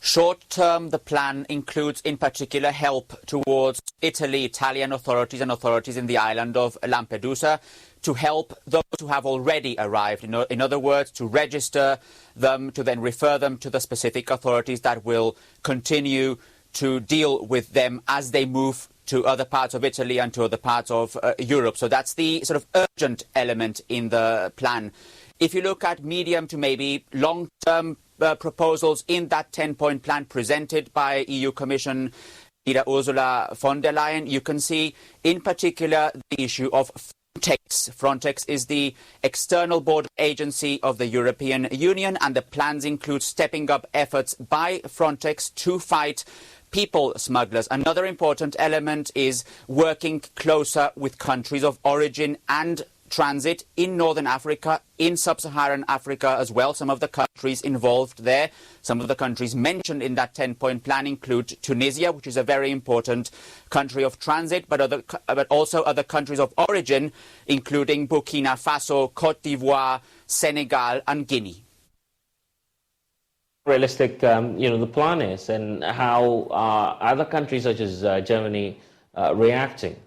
Short term, the plan includes in particular help towards Italian authorities and authorities in the island of Lampedusa to help those who have already arrived. In other words, to register them, to then refer them to the specific authorities that will continue to deal with them as they move to other parts of Italy and to other parts of Europe. So that's the sort of urgent element in the plan. If you look at medium to maybe long-term proposals in that 10-point plan presented by EU Commission leader Ursula von der Leyen, you can see in particular the issue of Frontex. Frontex is the external border agency of the European Union, and the plans include stepping up efforts by Frontex to fight people smugglers. Another important element is working closer with countries of origin and transit in Northern Africa, in Sub-Saharan Africa as well. Some of the countries involved there, some of the countries mentioned in that 10-point plan include Tunisia, which is a very important country of transit, but also other countries of origin, including Burkina Faso, Cote d'Ivoire, Senegal and Guinea. Realistic, the plan is, and how are other countries such as Germany reacting?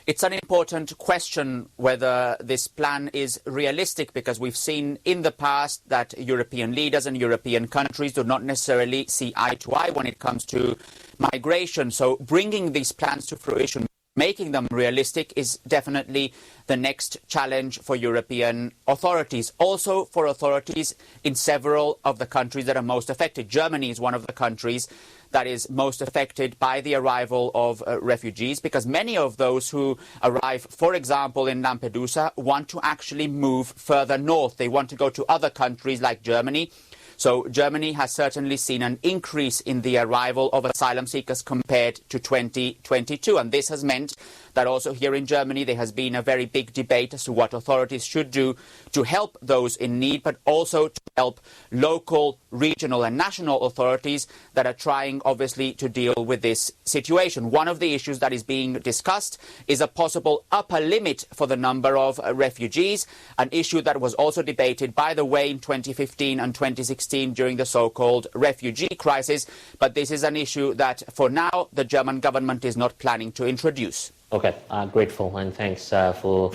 It's an important question whether this plan is realistic, because we've seen in the past that European leaders and European countries do not necessarily see eye to eye when it comes to migration. So bringing these plans to fruition, making them realistic, is definitely the next challenge for European authorities. Also for authorities in several of the countries that are most affected. Germany is one of the countries that is most affected by the arrival of refugees, because many of those who arrive, for example, in Lampedusa, want to actually move further north. They want to go to other countries like Germany. So Germany has certainly seen an increase in the arrival of asylum seekers compared to 2022. And this has meant that also here in Germany there has been a very big debate as to what authorities should do to help those in need, but also to help local, regional and national authorities that are trying, obviously, to deal with this situation. One of the issues that is being discussed is a possible upper limit for the number of refugees, an issue that was also debated, by the way, in 2015 and 2016 during the so-called refugee crisis. But this is an issue that, for now, the German government is not planning to introduce. Okay, grateful, and thanks for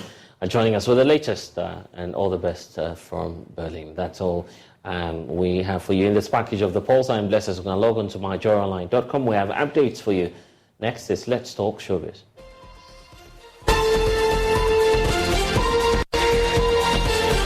joining us with the latest, and all the best from Berlin. That's all we have for you in this package of The Pulse. I'm Blessed. Log on to myjoyonline.com. We have updates for you. Next is Let's Talk Showbiz.